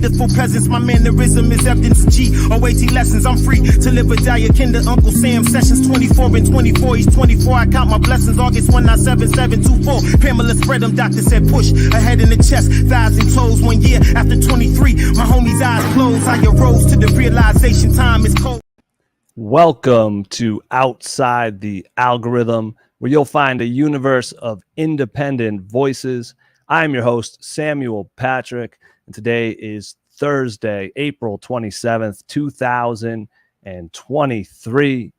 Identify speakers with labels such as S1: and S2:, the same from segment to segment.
S1: Full presence, my mannerism is evidence G. OAT lessons, I'm free to live or die akin to Uncle Sam. Sessions 24 and 24, he's 24. I count my blessings, August 197724. Pamela spread them, doctor said push. A head in the chest, thighs and toes. 1 year after 23, my homie's eyes closed. I arose to the realization time is cold.
S2: Welcome to Outside the Algorithm, where you'll find a universe of independent voices. I'm your host, Samuel Patrick. And today is Thursday, April 27th, 2023.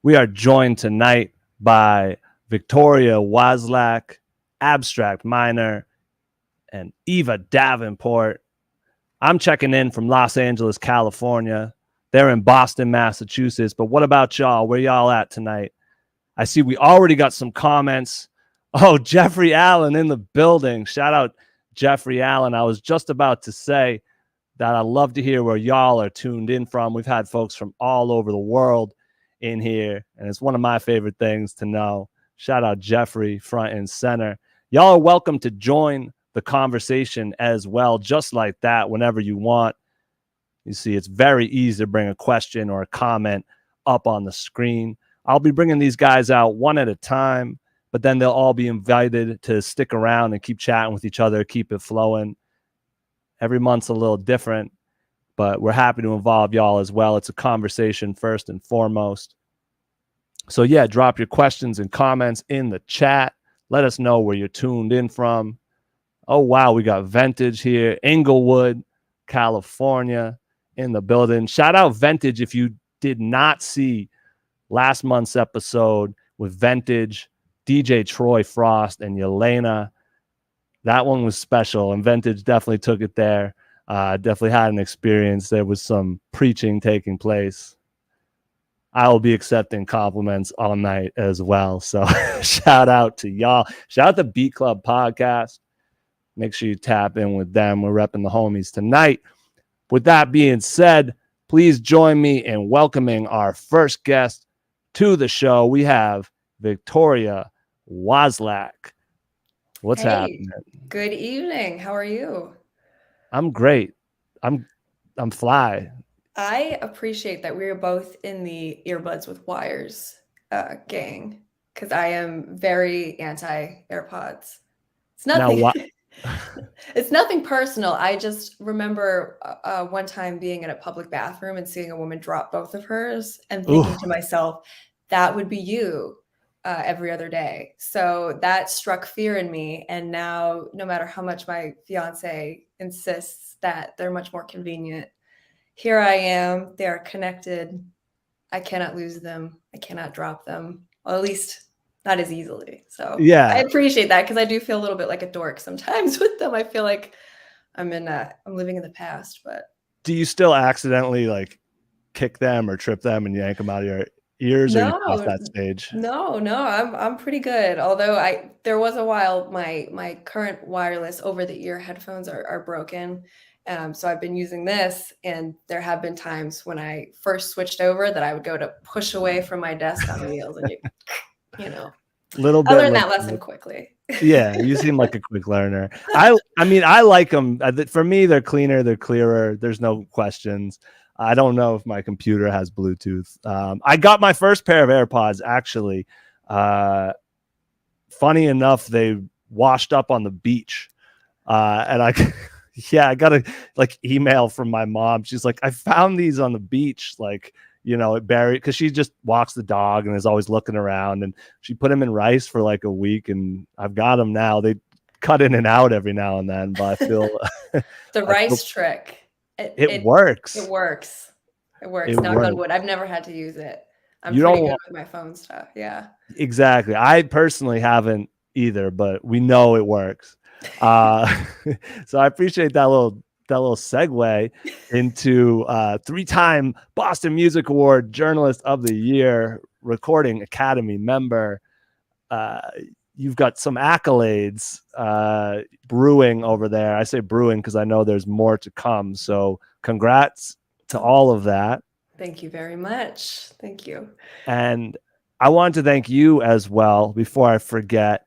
S2: We are joined tonight by Victoria Wasylak, Abstract Minor, and Eva Davenport. I'm checking in from Los Angeles, California. They're in Boston, Massachusetts. But what about y'all? Where y'all at tonight? I see we already got some comments. Oh, Jeffrey Allen in the building. Shout out Jeffrey Allen. I was just about to say that I love to hear where y'all are tuned in from. We've had folks from all over the world in here, and it's one of my favorite things to know. Shout out Jeffrey, front and center. Y'all are welcome to join the conversation as well, just like that, whenever you want. You see, it's very easy to bring a question or a comment up on the screen. I'll be bringing these guys out one at a time, but then they'll all be invited to stick around and keep chatting with each other, keep it flowing. Every month's a little different, but we're happy to involve y'all as well. It's a conversation first and foremost. So yeah, drop your questions and comments in the chat. Let us know where you're tuned in from. Oh, wow, we got Ventage here, Inglewood, California in the building. Shout out Ventage if you did not see last month's episode with Ventage, DJ Troy Frost, and Yelena. That one was special, and Ventage definitely took it there. Definitely had an experience. There was some preaching taking place. I will be accepting compliments all night as well. So shout out to y'all. Shout out to Beat Club Podcast. Make sure you tap in with them. We're repping the homies tonight. With that being said, please join me in welcoming our first guest to the show. We have Victoria Wasylak. What's happening?
S3: Good evening. How are you?
S2: I'm great. I'm fly.
S3: I appreciate that we are both in the earbuds with wires gang, because I am very anti AirPods. It's nothing. It's nothing personal. I just remember one time being in a public bathroom and seeing a woman drop both of hers and thinking to myself, that would be you. Every other day. So that struck fear in me. And now, no matter how much my fiance insists that they're much more convenient, here I am. They are connected. I cannot lose them. I cannot drop them. Well, at least not as easily. So yeah, I appreciate that, because I do feel a little bit like a dork sometimes with them. I feel like I'm living in the past. But
S2: do you still accidentally like kick them or trip them and yank them out of your ears, or you past that stage?
S3: No, I'm pretty good. Although there was a while my current wireless over the ear headphones are broken. So I've been using this, and there have been times when I first switched over that I would go to push away from my desk on wheels, and you know,
S2: little bit.
S3: I learned that lesson quickly.
S2: Yeah, you seem like a quick learner. I mean, I like them. For me, they're cleaner, they're clearer. There's no questions. I don't know if my computer has Bluetooth. I got my first pair of AirPods, actually. Funny enough, they washed up on the beach. And I got a email from my mom. She's like, I found these on the beach, it buried, because she just walks the dog and is always looking around. And she put them in rice for like a week, and I've got them now. They cut in and out every now and then, but I feel
S3: the rice trick.
S2: It works.
S3: It works. Knock on wood. I've never had to use it. I'm pretty good with my phone stuff. Yeah.
S2: Exactly. I personally haven't either, but we know it works. So I appreciate that little segue into 3-time Boston Music Award Journalist of the Year, Recording Academy member. You've got some accolades brewing over there. I say brewing because I know there's more to come. So congrats to all of that.
S3: Thank you very much. Thank you.
S2: And I wanted to thank you as well, before I forget.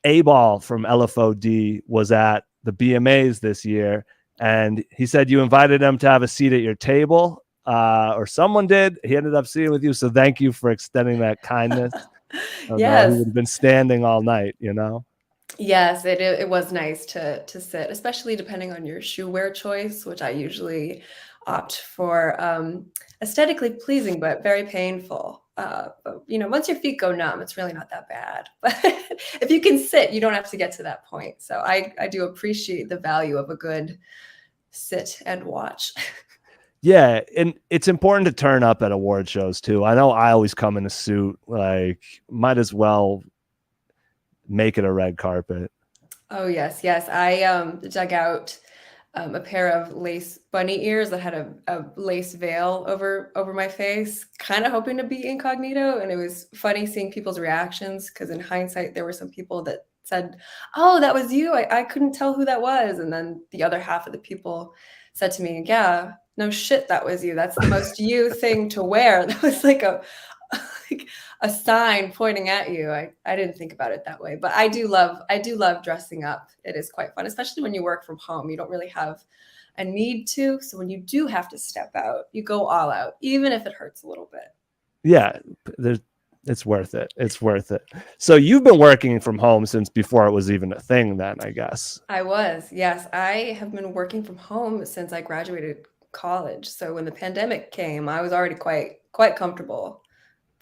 S2: A-Ball from LFOD was at the BMAs this year, and he said you invited him to have a seat at your table, or someone did. He ended up sitting with you, so thank you for extending that kindness. He
S3: Yes.
S2: would have been standing all night,
S3: Yes, it was nice to sit, especially depending on your shoe wear choice, which I usually opt for aesthetically pleasing but very painful. But once your feet go numb, it's really not that bad. But if you can sit, you don't have to get to that point. So I do appreciate the value of a good sit and watch.
S2: Yeah, and it's important to turn up at award shows too. I know I always come in a suit, like might as well make it a red carpet.
S3: Oh yes, yes. I dug out a pair of lace bunny ears that had a lace veil over my face, kind of hoping to be incognito. And it was funny seeing people's reactions because in hindsight, there were some people that said, "Oh, that was you. I couldn't tell who that was." And then the other half of the people said to me, "Yeah, no shit, that was you. That's the most you thing to wear." That was like like a sign pointing at you. I didn't think about it that way, but I do love dressing up. It is quite fun, especially when you work from home. You don't really have a need to. So when you do have to step out, you go all out, even if it hurts a little bit.
S2: Yeah, it's worth it. It's worth it. So you've been working from home since before it was even a thing then, I guess.
S3: I was, yes. I have been working from home since I graduated college. So when the pandemic came, I was already quite comfortable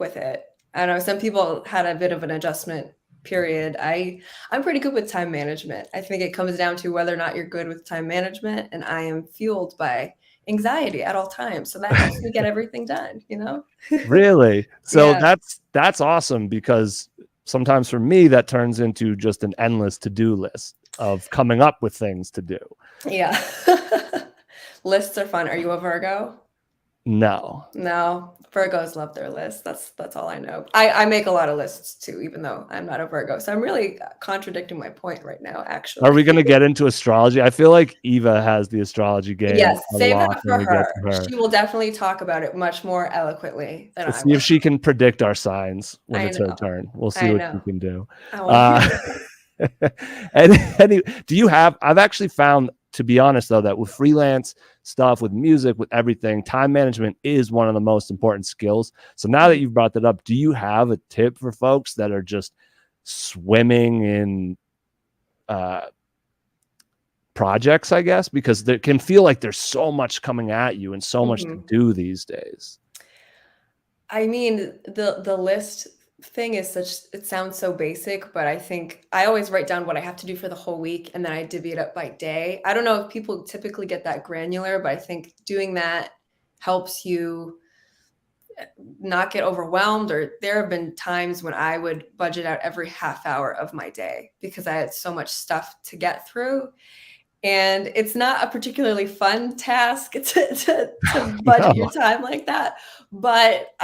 S3: with it. I know some people had a bit of an adjustment period. I'm pretty good with time management. I think it comes down to whether or not you're good with time management, and I am fueled by anxiety at all times. So that helps me get everything done,
S2: Really? So
S3: Yeah.
S2: that's awesome, because sometimes for me that turns into just an endless to-do list of coming up with things to do.
S3: Yeah. Lists are fun. Are you a Virgo?
S2: No.
S3: No, Virgos love their lists. That's all I know. I make a lot of lists too, even though I'm not a Virgo. So I'm really contradicting my point right now, actually.
S2: Are we going to get into astrology? I feel like Eva has the astrology game
S3: Yes,
S2: a
S3: save
S2: lot
S3: that
S2: when
S3: for
S2: we get
S3: her.
S2: to her.
S3: She will definitely talk about it much more eloquently than
S2: Let's
S3: I
S2: see if
S3: will.
S2: she can predict our signs when
S3: I
S2: it's her
S3: know.
S2: turn. We'll see
S3: I
S2: what she
S3: know.
S2: can do.
S3: I want to hear
S2: And do you have, I've actually found, to be honest though, that with freelance stuff, with music, with everything, time management is one of the most important skills. So now that you've brought that up, do you have a tip for folks that are just swimming in projects, I guess, because it can feel like there's so much coming at you and so much to do these days?
S3: I mean, the list thing is it sounds so basic, but I think I always write down what I have to do for the whole week and then I divvy it up by day. I don't know if people typically get that granular, but I think doing that helps you not get overwhelmed. Or there have been times when I would budget out every half hour of my day because I had so much stuff to get through. And it's not a particularly fun task to budget your
S2: No.
S3: time like that, but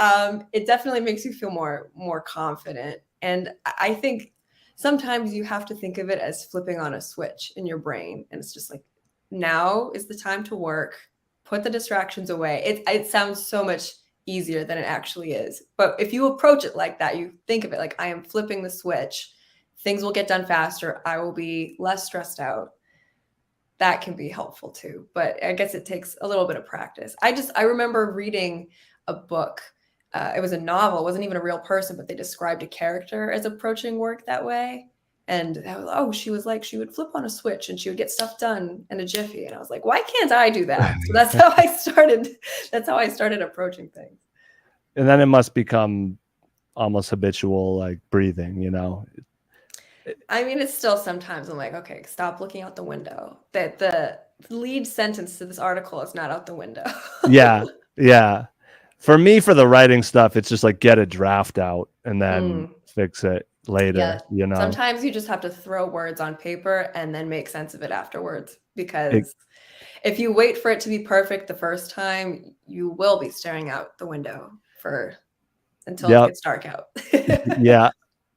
S3: it definitely makes you feel more confident. And I think sometimes you have to think of it as flipping on a switch in your brain, and it's just like, now is the time to work. Put the distractions away. It sounds so much easier than it actually is, but if you approach it like that, you think of it like, I am flipping the switch. Things will get done faster. I will be less stressed out. That can be helpful too, but I guess it takes a little bit of practice. I remember reading a book. It was a novel. It wasn't even a real person, but they described a character as approaching work that way. And I was, she would flip on a switch and she would get stuff done in a jiffy. And I was like, why can't I do that? So that's how I started. That's how I started approaching things.
S2: And then it must become almost habitual, like breathing,
S3: I mean, it's still sometimes I'm like, okay, stop looking out the window. That the lead sentence to this article is not out the window.
S2: Yeah. For me, for the writing stuff, it's just like get a draft out and then fix it later.
S3: Yeah. Sometimes you just have to throw words on paper and then make sense of it afterwards, because if you wait for it to be perfect the first time, you will be staring out the window until it gets dark out.
S2: Yeah.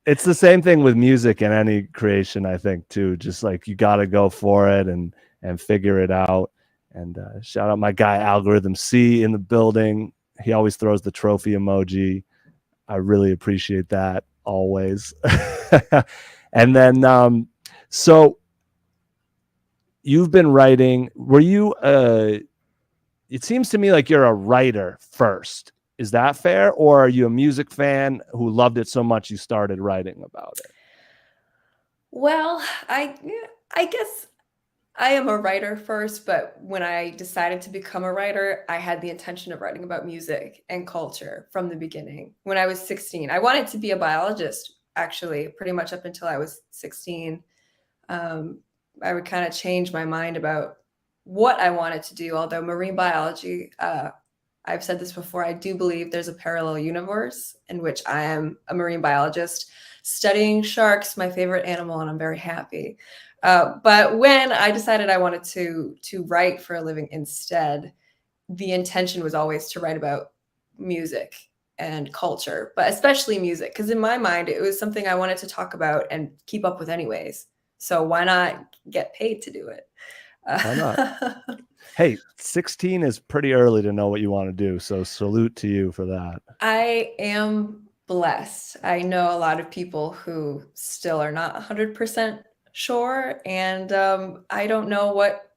S2: It's the same thing with music and any creation, I think, too. Just like you got to go for it and figure it out. And shout out my guy Algorithm C in the building. He always throws the trophy emoji. I really appreciate that always. And then, so you've been writing. Were you? It seems to me like you're a writer first. Is that fair, or are you a music fan who loved it so much you started writing about it?
S3: Well, I guess I am a writer first, but when I decided to become a writer, I had the intention of writing about music and culture from the beginning. When I was 16, I wanted to be a biologist, actually, pretty much up until I was 16. I would kind of change my mind about what I wanted to do, although marine biology, I've said this before, I do believe there's a parallel universe in which I am a marine biologist studying sharks, my favorite animal, and I'm very happy. But when I decided I wanted to write for a living instead, the intention was always to write about music and culture, but especially music, because in my mind, it was something I wanted to talk about and keep up with anyways. So why not get paid to do it?
S2: Why not? Hey, 16 is pretty early to know what you want to do. So salute to you for that.
S3: I am blessed. I know a lot of people who still are not 100% sure. And I don't know what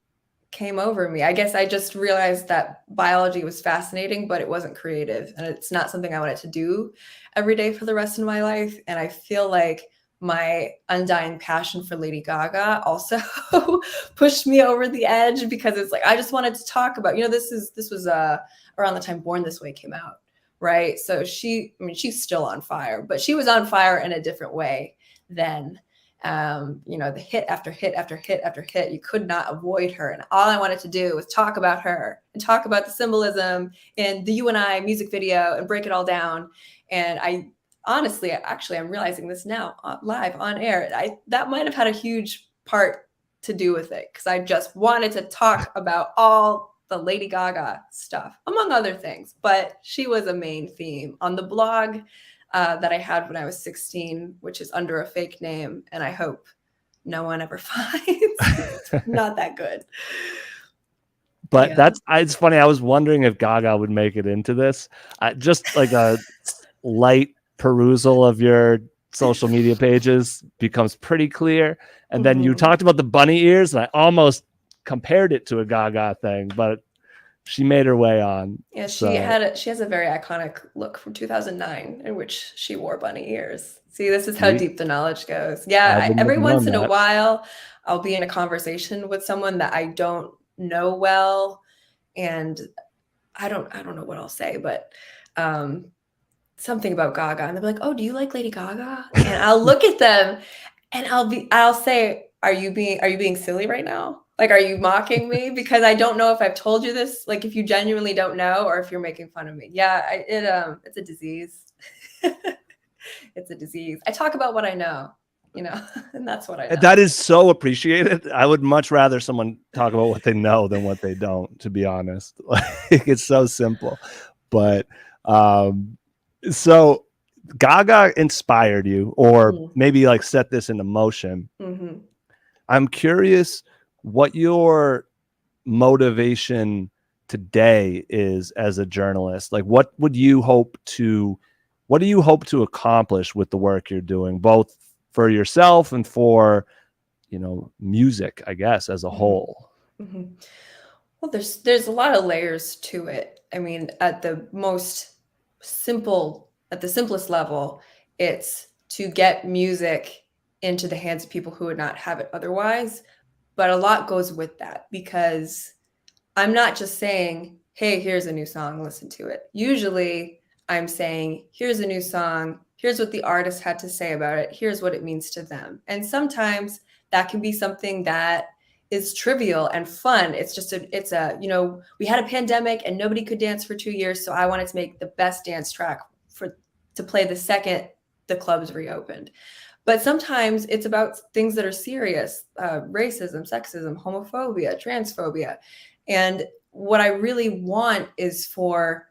S3: came over me. I guess I just realized that biology was fascinating, but it wasn't creative. And it's not something I wanted to do every day for the rest of my life. And I feel like my undying passion for Lady Gaga also pushed me over the edge, because it's like I just wanted to talk about, this was around the time Born This Way came out, right? So she's still on fire, but she was on fire in a different way then. The hit after hit after hit after hit, you could not avoid her. And all I wanted to do was talk about her and talk about the symbolism in the You and I music video and break it all down. And I honestly, actually, I'm realizing this now live on air. That might have had a huge part to do with it, because I just wanted to talk about all the Lady Gaga stuff, among other things. But she was a main theme on the blog that I had when I was 16, which is under a fake name, and I hope no one ever finds. It's not that good.
S2: But yeah. It's funny. I was wondering if Gaga would make it into this. Just like a light perusal of your social media pages becomes pretty clear. And then you talked about the bunny ears, and I almost compared it to a Gaga thing, but she made her way on.
S3: Yeah, she has a very iconic look from 2009 in which she wore bunny ears. See, this is how deep the knowledge goes. Yeah, every once in a while, I'll be in a conversation with someone that I don't know well, and I don't know what I'll say, but something about Gaga, and they'll be like, "Oh, do you like Lady Gaga?" And I'll look at them, and I'll say, "Are you being silly right now? Like, are you mocking me?" Because I don't know if I've told you this, like if you genuinely don't know, or if you're making fun of me. Yeah, it's a disease. It's a disease. I talk about what I know, and that's what I know.
S2: That is so appreciated. I would much rather someone talk about what they know than what they don't, to be honest. Like, it's so simple. But so Gaga inspired you, or maybe like set this into motion. I'm curious what your motivation today is as a journalist. Like, what do you hope to accomplish with the work you're doing, both for yourself and for, music, I guess, as a whole?
S3: Well, there's a lot of layers to it. I mean, at the simplest level, it's to get music into the hands of people who would not have it otherwise. But a lot goes with that, because I'm not just saying, "Hey, here's a new song, listen to it." Usually I'm saying, "Here's a new song. Here's what the artist had to say about it. Here's what it means to them." And sometimes that can be something that is trivial and fun. It's just we had a pandemic and nobody could dance for 2 years. So I wanted to make the best dance track to play the second the clubs reopened. But sometimes it's about things that are serious, racism, sexism, homophobia, transphobia. And what I really want is for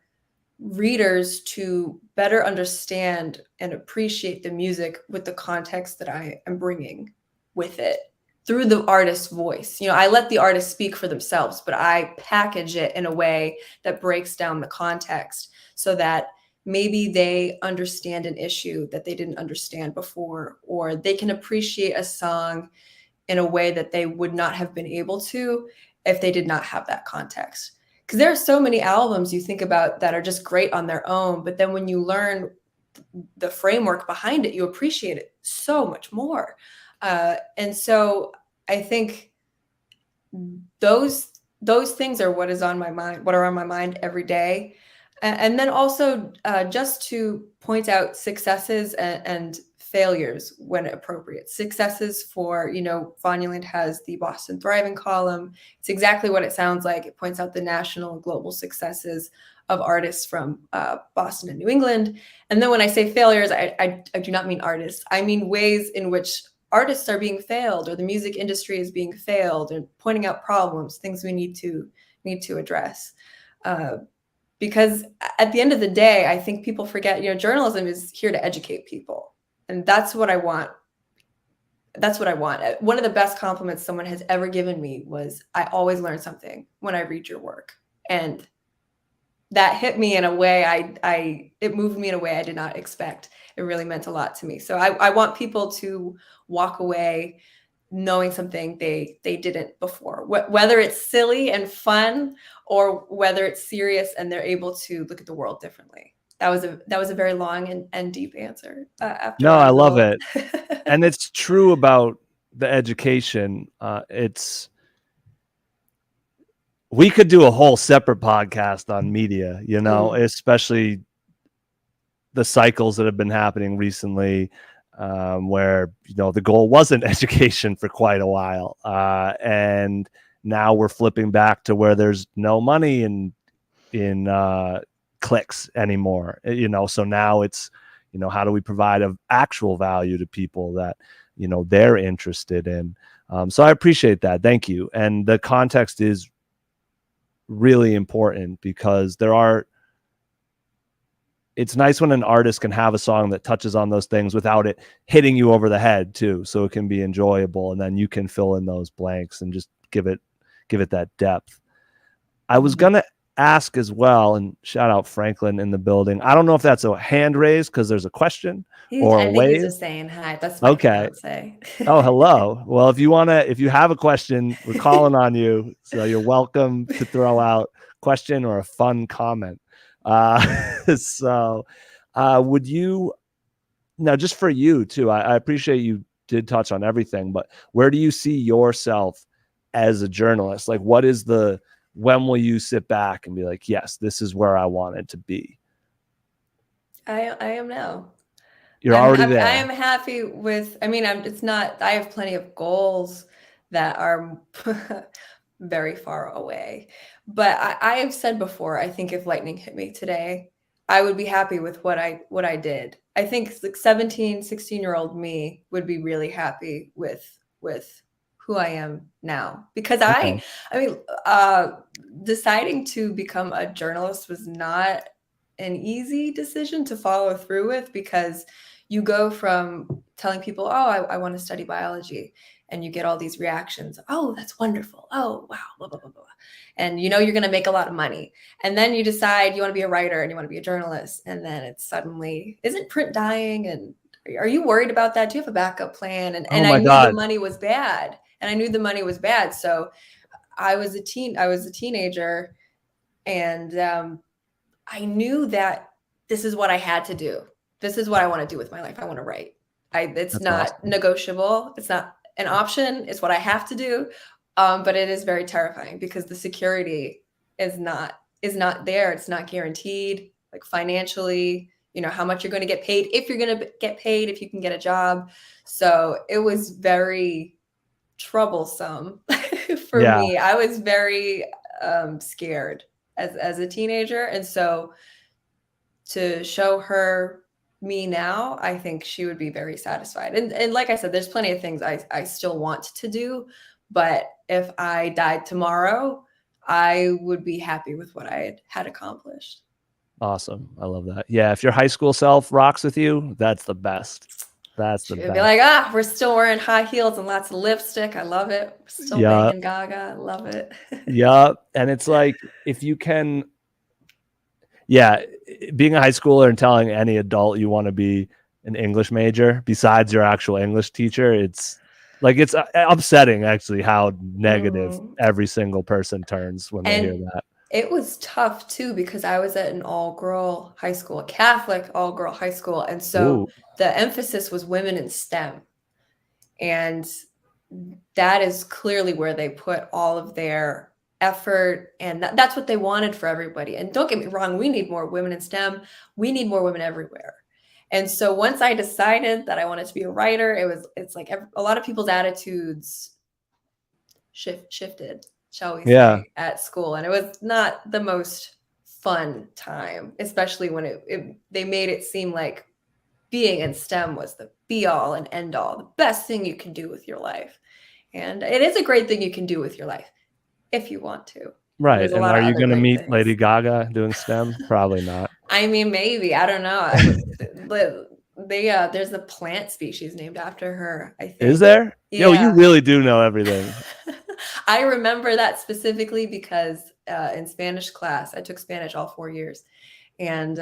S3: readers to better understand and appreciate the music with the context that I am bringing with it through the artist's voice. I let the artist speak for themselves, but I package it in a way that breaks down the context so that maybe they understand an issue that they didn't understand before, or they can appreciate a song in a way that they would not have been able to if they did not have that context. Because there are so many albums you think about that are just great on their own, but then when you learn the framework behind it, you appreciate it so much more. And so I think those things are what is on my mind, what are on my mind every day. And then also just to point out successes and failures when appropriate. Successes for, Vonuland has the Boston Thriving column. It's exactly what it sounds like. It points out the national and global successes of artists from Boston and New England. And then when I say failures, I do not mean artists. I mean ways in which artists are being failed, or the music industry is being failed, and pointing out problems, things we need to address. Because at the end of the day, I think people forget, journalism is here to educate people. And that's what I want. That's what I want. One of the best compliments someone has ever given me was, I always learn something when I read your work. And that hit me in a way, it moved me in a way I did not expect. It really meant a lot to me. So I want people to walk away knowing something they didn't before, whether it's silly and fun or whether it's serious and they're able to look at the world differently. That was a very long and deep answer.
S2: No, I love it. And it's true about the education. We could do a whole separate podcast on media, especially the cycles that have been happening recently, where, the goal wasn't education for quite a while. And now we're flipping back to where there's no money in clicks anymore, so now it's, how do we provide an actual value to people that, they're interested in. So I appreciate that. Thank you. And the context is really important, because it's nice when an artist can have a song that touches on those things without it hitting you over the head too. So it can be enjoyable, and then you can fill in those blanks and just give it that depth. I was going to ask as well, and shout out Franklin in the building. I don't know if that's a hand raise because there's a question or a wave.
S3: He's just saying hi. That's my fiance.
S2: Oh, hello. Well, if you have a question, we're calling on you. So you're welcome to throw out question or a fun comment. Would you, now just for you too, I appreciate you did touch on everything, but where do you see yourself as a journalist? Like, when will you sit back and be like, yes, this is where I wanted to be?
S3: I am now.
S2: You're already there.
S3: I am happy with, I have plenty of goals that are very far away. But I have said before, I think if lightning hit me today, I would be happy with what I did. I think like 17, 16-year-old me would be really happy with who I am now. Because deciding to become a journalist was not an easy decision to follow through with, because you go from telling people, oh, I want to study biology, and you get all these reactions. Oh, that's wonderful. Oh, wow, blah, blah, blah, blah. And you're going to make a lot of money. And then you decide you want to be a writer and you want to be a journalist. And then it's suddenly, isn't print dying? And are you worried about that? Do you have a backup plan? And I knew the money was bad. So I was a teenager, and I knew that this is what I had to do. This is what I want to do with my life. I want to write. It's not negotiable. It's not an option. It's what I have to do. But it is very terrifying because the security is not there. It's not guaranteed, like financially, how much you're going to get paid, if you're going to get paid, if you can get a job. So it was very troublesome for me. I was very scared as a teenager. And so to show her me now, I think she would be very satisfied. And like I said, there's plenty of things I still want to do. But if I died tomorrow, I would be happy with what I had accomplished.
S2: Awesome. I love that. Yeah. If your high school self rocks with you, that's the best. That's the best.
S3: Be like, we're still wearing high heels and lots of lipstick. I love it. We're still banging Gaga. I love it.
S2: Yeah. And it's like, if you can, being a high schooler and telling any adult you want to be an English major besides your actual English teacher, it's Like, it's upsetting actually how negative every single person turns when they hear that.
S3: It was tough too, because I was at an all-girl high school, a Catholic all-girl high school. And so the emphasis was women in STEM. And that is clearly where they put all of their effort. And that's what they wanted for everybody. And don't get me wrong, we need more women in STEM. We need more women everywhere. And so once I decided that I wanted to be a writer, it's like a lot of people's attitudes shifted, shall we say, at school. And it was not the most fun time, especially when they made it seem like being in STEM was the be all and end all, the best thing you can do with your life. And it is a great thing you can do with your life if you want to.
S2: Right. And are you going to meet Lady Gaga doing STEM? Probably not.
S3: I mean, maybe. I don't know. There's a plant species named after her, I think.
S2: Is there? Yeah. Yo, you really do know everything.
S3: I remember that specifically because in Spanish class, I took Spanish all 4 years. And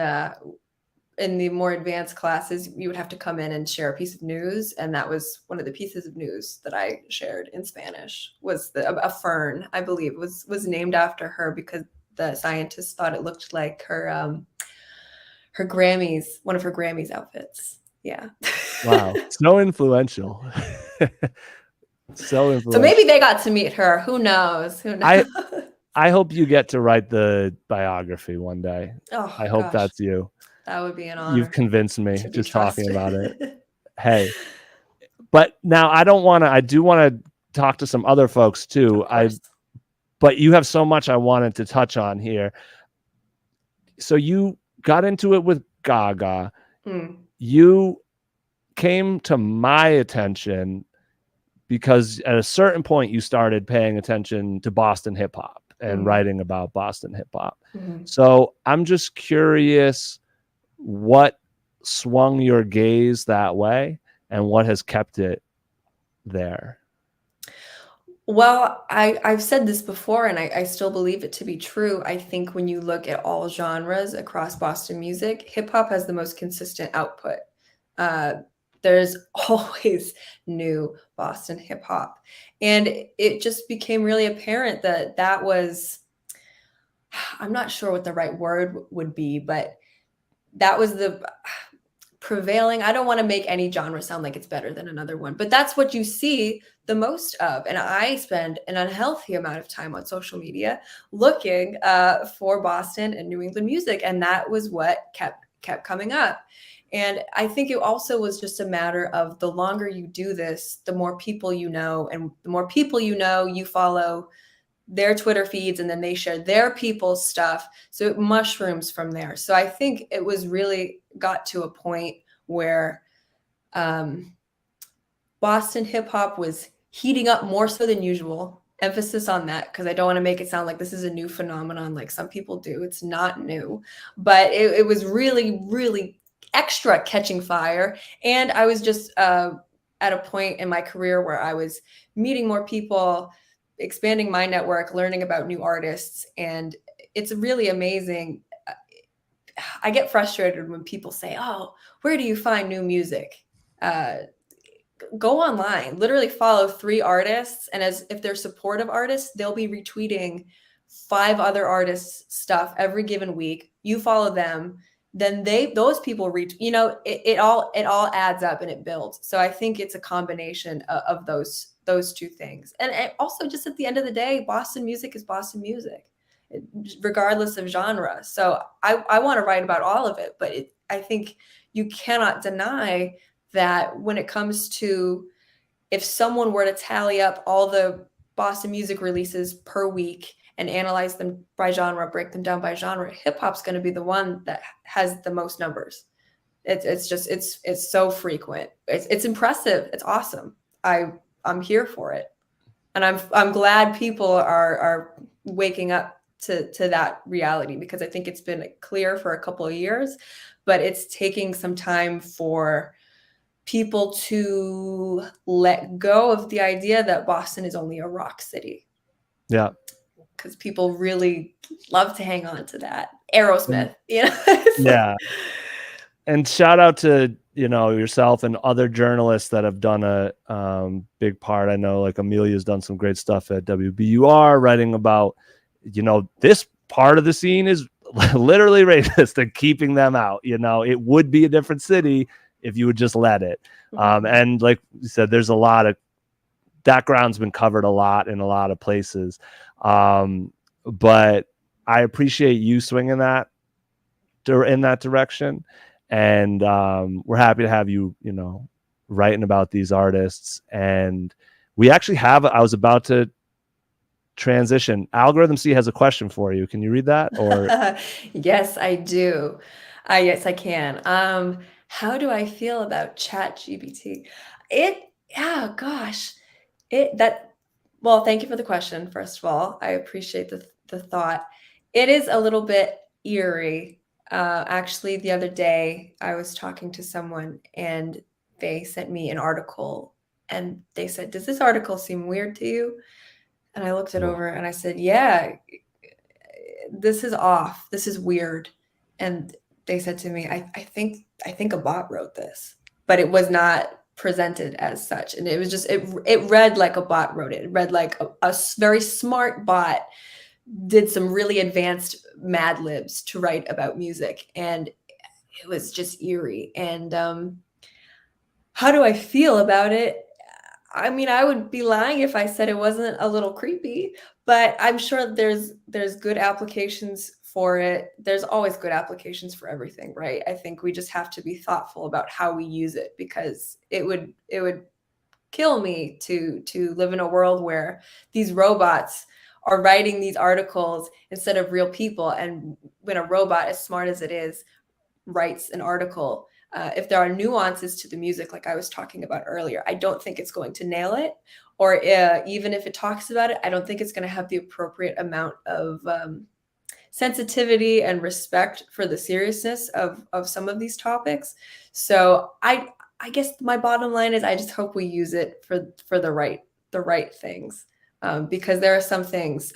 S3: in the more advanced classes, you would have to come in and share a piece of news. And that was one of the pieces of news that I shared in Spanish, was a fern, I believe, was named after her because the scientists thought it looked like her Grammys, one of her Grammys outfits. Yeah.
S2: Wow. So influential. So influential.
S3: So maybe they got to meet her. Who knows?
S2: I hope you get to write the biography one day.
S3: Oh,
S2: I hope that's you.
S3: That would be an honor.
S2: You've convinced me just talking about it. Hey, but now I do want to talk to some other folks too. But you have so much I wanted to touch on here. So you got into it with Gaga. You came to my attention because at a certain point you started paying attention to Boston hip hop and writing about Boston hip hop. So I'm just curious what swung your gaze that way and what has kept it there.
S3: Well, I've said this before, and I still believe it to be true. I think when you look at all genres across Boston music, hip hop has the most consistent output. There's always new Boston hip hop. And it just became really apparent that was, I'm not sure what the right word would be, but that was the prevailing. I don't want to make any genre sound like it's better than another one, but that's what you see the most of. And I spend an unhealthy amount of time on social media looking for Boston and New England music. And that was what kept coming up. And I think it also was just a matter of the longer you do this, the more people you know, and the more people you know, you follow their Twitter feeds, and then they share their people's stuff. So it mushrooms from there. So I think it was really got to a point where Boston hip hop was heating up more so than usual. Emphasis on that, because I don't want to make it sound like this is a new phenomenon like some people do. It's not new, but it was really, really extra catching fire. And I was just at a point in my career where I was meeting more people, expanding my network, learning about new artists. And it's really amazing. I get frustrated when people say, oh, where do you find new music? Go online, literally follow 3 artists. And if they're supportive artists, they'll be retweeting 5 other artists' stuff every given week. You follow them, then those people reach, it all adds up and it builds. So I think it's a combination of those 2 things. And also, just at the end of the day, Boston music is Boston music, regardless of genre. So I want to write about all of it, but I think you cannot deny that when it comes to, if someone were to tally up all the Boston music releases per week and analyze them by genre, break them down by genre, hip hop's going to be the one that has the most numbers. It's so frequent. It's impressive. It's awesome. I'm here for it. And I'm glad people are waking up to that reality, because I think it's been clear for a couple of years, but it's taking some time for people to let go of the idea that Boston is only a rock city.
S2: Yeah.
S3: Because people really love to hang on to that. Aerosmith,
S2: Yeah. And shout out to, yourself and other journalists that have done a big part. I know like Amelia's done some great stuff at WBUR writing about, this part of the scene is literally racist and keeping them out. It would be a different city if you would just let it. And like you said, there's a lot of that ground's been covered a lot in a lot of places. But I appreciate you swinging that in that direction. And we're happy to have you, writing about these artists. And we actually I was about to transition. Algorithm C has a question for you. Can you read that? Or
S3: Yes, I do. Yes, I can. How do I feel about ChatGPT? Well, thank you for the question. First of all, I appreciate the thought. It is a little bit eerie. Actually, the other day I was talking to someone and they sent me an article and they said, "Does this article seem weird to you?" And I looked it over and I said, "Yeah, this is off. This is weird." And they said to me, I think a bot wrote this, but it was not presented as such. And it was just, it read like a bot wrote it. It read like a very smart bot did some really advanced Mad Libs to write about music. And it was just eerie. And how do I feel about it? I mean, I would be lying if I said it wasn't a little creepy, but I'm sure there's good applications for it. There's always good applications for everything, right? I think we just have to be thoughtful about how we use it, because it would kill me to live in a world where these robots are writing these articles instead of real people. And when a robot, as smart as it is, writes an article, if there are nuances to the music, like I was talking about earlier, I don't think it's going to nail it. Or even if it talks about it, I don't think it's going to have the appropriate amount of sensitivity and respect for the seriousness of some of these topics. So I guess my bottom line is I just hope we use it for the right things, because there are some things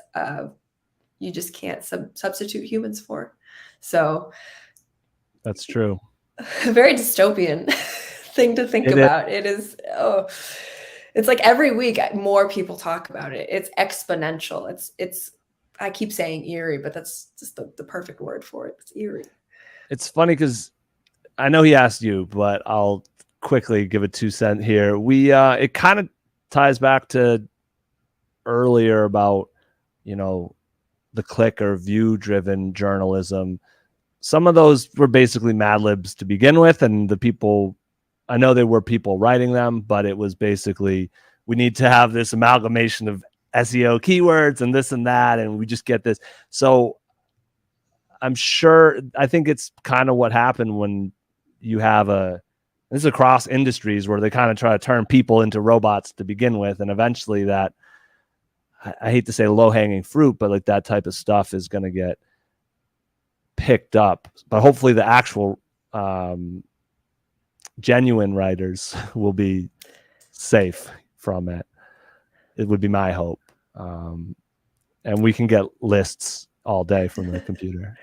S3: you just can't substitute humans for. So
S2: that's true.
S3: A very dystopian thing to think about. It is. It's like every week more people talk about it. It's exponential. It's. I keep saying eerie, but that's just the perfect word for it. It's eerie.
S2: It's funny because I know he asked you, but I'll quickly give a 2 cent here. It kind of ties back to earlier about, the click or view driven journalism. Some of those were basically Mad Libs to begin with, and the people, I know there were people writing them, but it was basically, we need to have this amalgamation of SEO keywords and this and that, and we just get this. So I think it's kind of what happened when you have this is across industries where they kind of try to turn people into robots to begin with, and eventually that, I hate to say low-hanging fruit, but like that type of stuff is going to get picked up. But hopefully the actual genuine writers will be safe from it. It would be my hope. And we can get lists all day from the computer.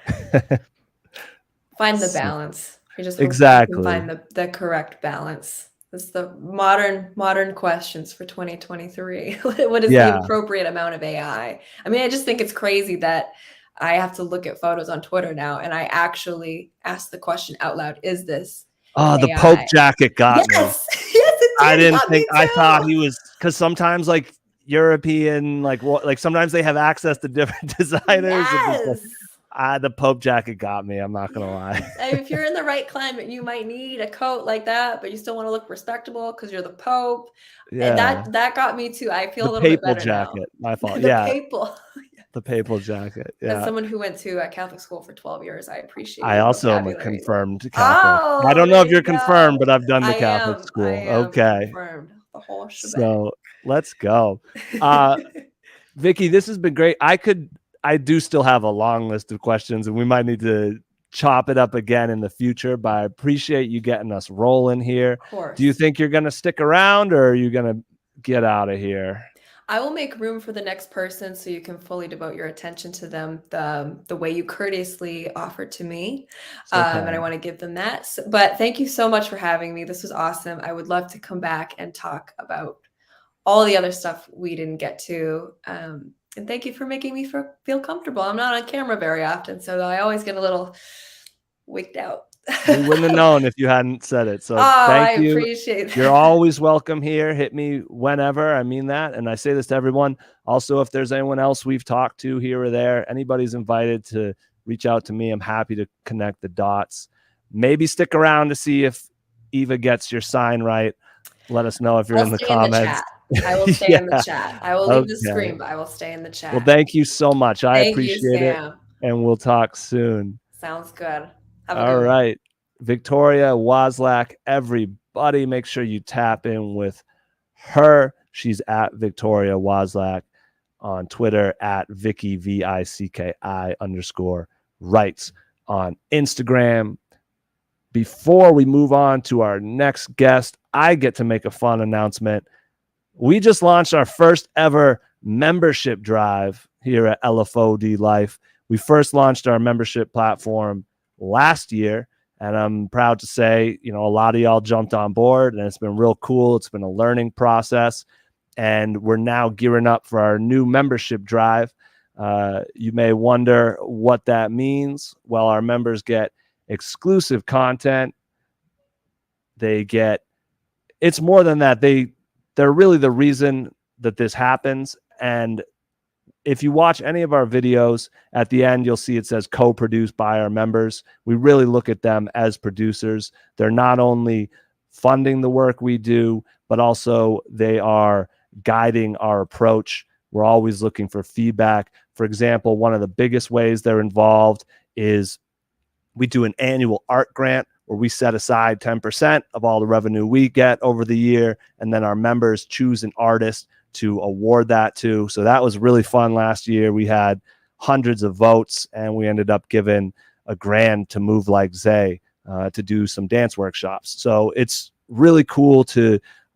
S3: Find the balance. We just
S2: exactly
S3: find the correct balance. It's the modern questions for 2023. What is the appropriate amount of AI? I mean, I just think it's crazy that I have to look at photos on Twitter now, and I actually ask the question out loud: is this
S2: AI? The Pope jacket got me.
S3: Yes, it did.
S2: I didn't think. I thought he was, because sometimes like European, like sometimes they have access to different designers.
S3: Yes.
S2: The Pope jacket got me. I'm not gonna lie.
S3: If you're in the right climate, you might need a coat like that, but you still want to look respectable because you're the Pope. Yeah, and that got me too. I feel a little bit better
S2: jacket,
S3: now.
S2: My fault. The papal jacket. Yeah.
S3: As someone who went to a Catholic school for 12 years, I appreciate.
S2: I also am a confirmed Catholic. I don't know if you're confirmed, but I've done the Catholic school. Okay.
S3: Confirmed. The whole shebang.
S2: So let's go. Vicky, this has been great. I do still have a long list of questions, and we might need to chop it up again in the future, but I appreciate you getting us rolling here.
S3: Of course.
S2: Do you think you're going to stick around, or are you going to get out of here?
S3: I will make room for the next person so you can fully devote your attention to them the way you courteously offered to me.
S2: So
S3: And I want to give them that. But thank you so much for having me. This was awesome. I would love to come back and talk about all the other stuff we didn't get to. And thank you for making me feel comfortable. I'm not on camera very often, so I always get a little wigged out.
S2: We wouldn't have known if you hadn't said it. So thank
S3: I
S2: you.
S3: appreciate that.
S2: You're always welcome here. Hit me whenever. I mean that. And I say this to everyone. Also, if there's anyone else we've talked to here or there, anybody's invited to reach out to me. I'm happy to connect the dots. Maybe stick around to see if Eva gets your sign right. Let us know if you're in the comments.
S3: I will stay in the chat. I will leave the screen, but I will stay in the chat.
S2: Well, thank you so much. I appreciate it.
S3: Sam.
S2: And we'll talk soon.
S3: Sounds good.
S2: All right. Victoria Wasylak, everybody, make sure you tap in with her. She's at Victoria Wasylak on Twitter, at Vicky, VICKI_writes on Instagram. Before we move on to our next guest, I get to make a fun announcement. We just launched our first ever membership drive here at LFOD Life. We first launched our membership platform last year, and I'm proud to say, a lot of y'all jumped on board, and it's been real cool. It's been a learning process, and we're now gearing up for our new membership drive. You may wonder what that means. Well, our members get exclusive content. It's more than that. They're really the reason that this happens. And if you watch any of our videos, at the end, you'll see it says co-produced by our members. We really look at them as producers. They're not only funding the work we do, but also they are guiding our approach. We're always looking for feedback. For example, one of the biggest ways they're involved is we do an annual art grant where we set aside 10% of all the revenue we get over the year, and then our members choose an artist to award that to. So that was really fun last year. We had hundreds of votes, and we ended up giving $1,000 to Move Like Zay to do some dance workshops. So it's really cool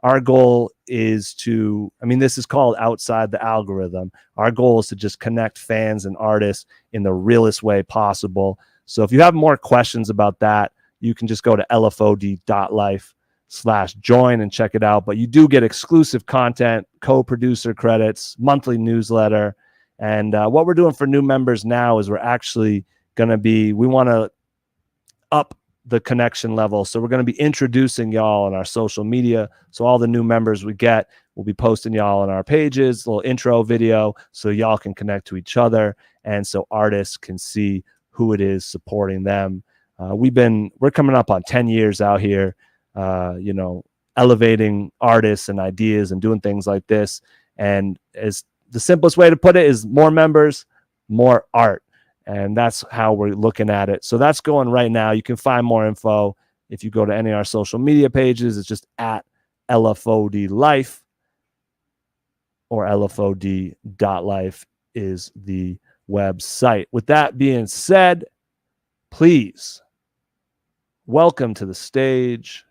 S2: our goal is this is called outside the algorithm. Our goal is to just connect fans and artists in the realest way possible. So if you have more questions about that, you can just go to lfod.life/join and check it out. But you do get exclusive content, co-producer credits, monthly newsletter. And what we're doing for new members now is we're actually we want to up the connection level. So we're going to be introducing y'all on our social media. So all the new members we get, we'll be posting y'all on our pages, a little intro video, so y'all can connect to each other. And so artists can see who it is supporting them. We're coming up on 10 years out here, elevating artists and ideas and doing things like this. And as the simplest way to put it is more members, more art. And that's how we're looking at it. So that's going right now. You can find more info if you go to any of our social media pages. It's just at LFOD Life, or LFOD.life is the website. With that being said, please welcome to the stage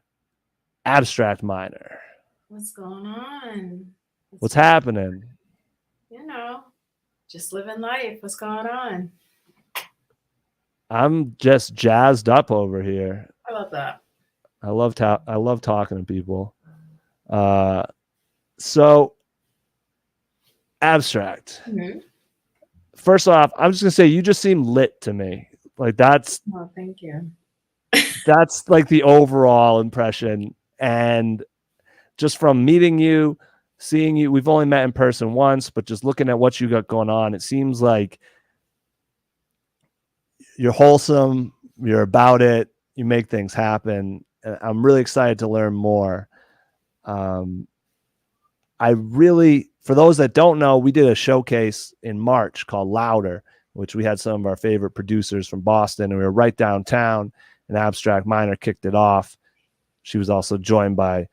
S2: Abstract Minor.
S4: What's going on?
S2: What's happening?
S4: Just living life. What's going on?
S2: I'm just jazzed up over here.
S4: I love that.
S2: I love talking to people. So Abstract.
S4: Mm-hmm.
S2: First off, I'm just gonna say you just seem lit to me. Like that's.
S4: Oh, thank you.
S2: That's like the overall impression. And just from meeting you, seeing you, we've only met in person once, but just looking at what you got going on, it seems like you're wholesome, you're about it, you make things happen. I'm really excited to learn more. For those that don't know, we did a showcase in March called Louder, which we had some of our favorite producers from Boston, and we were right downtown, and Abstract Minor kicked it off. She was also joined by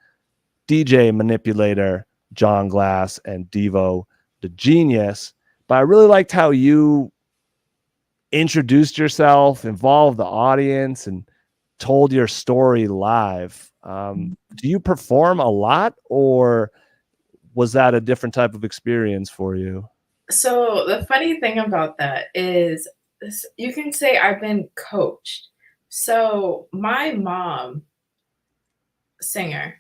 S2: DJ Manipulator, John Glass, and Devo the Genius. But I really liked how you introduced yourself, involved the audience, and told your story live. Do you perform a lot, or was that a different type of experience for you?
S4: So the funny thing about that is you can say I've been coached. So my mom, singer,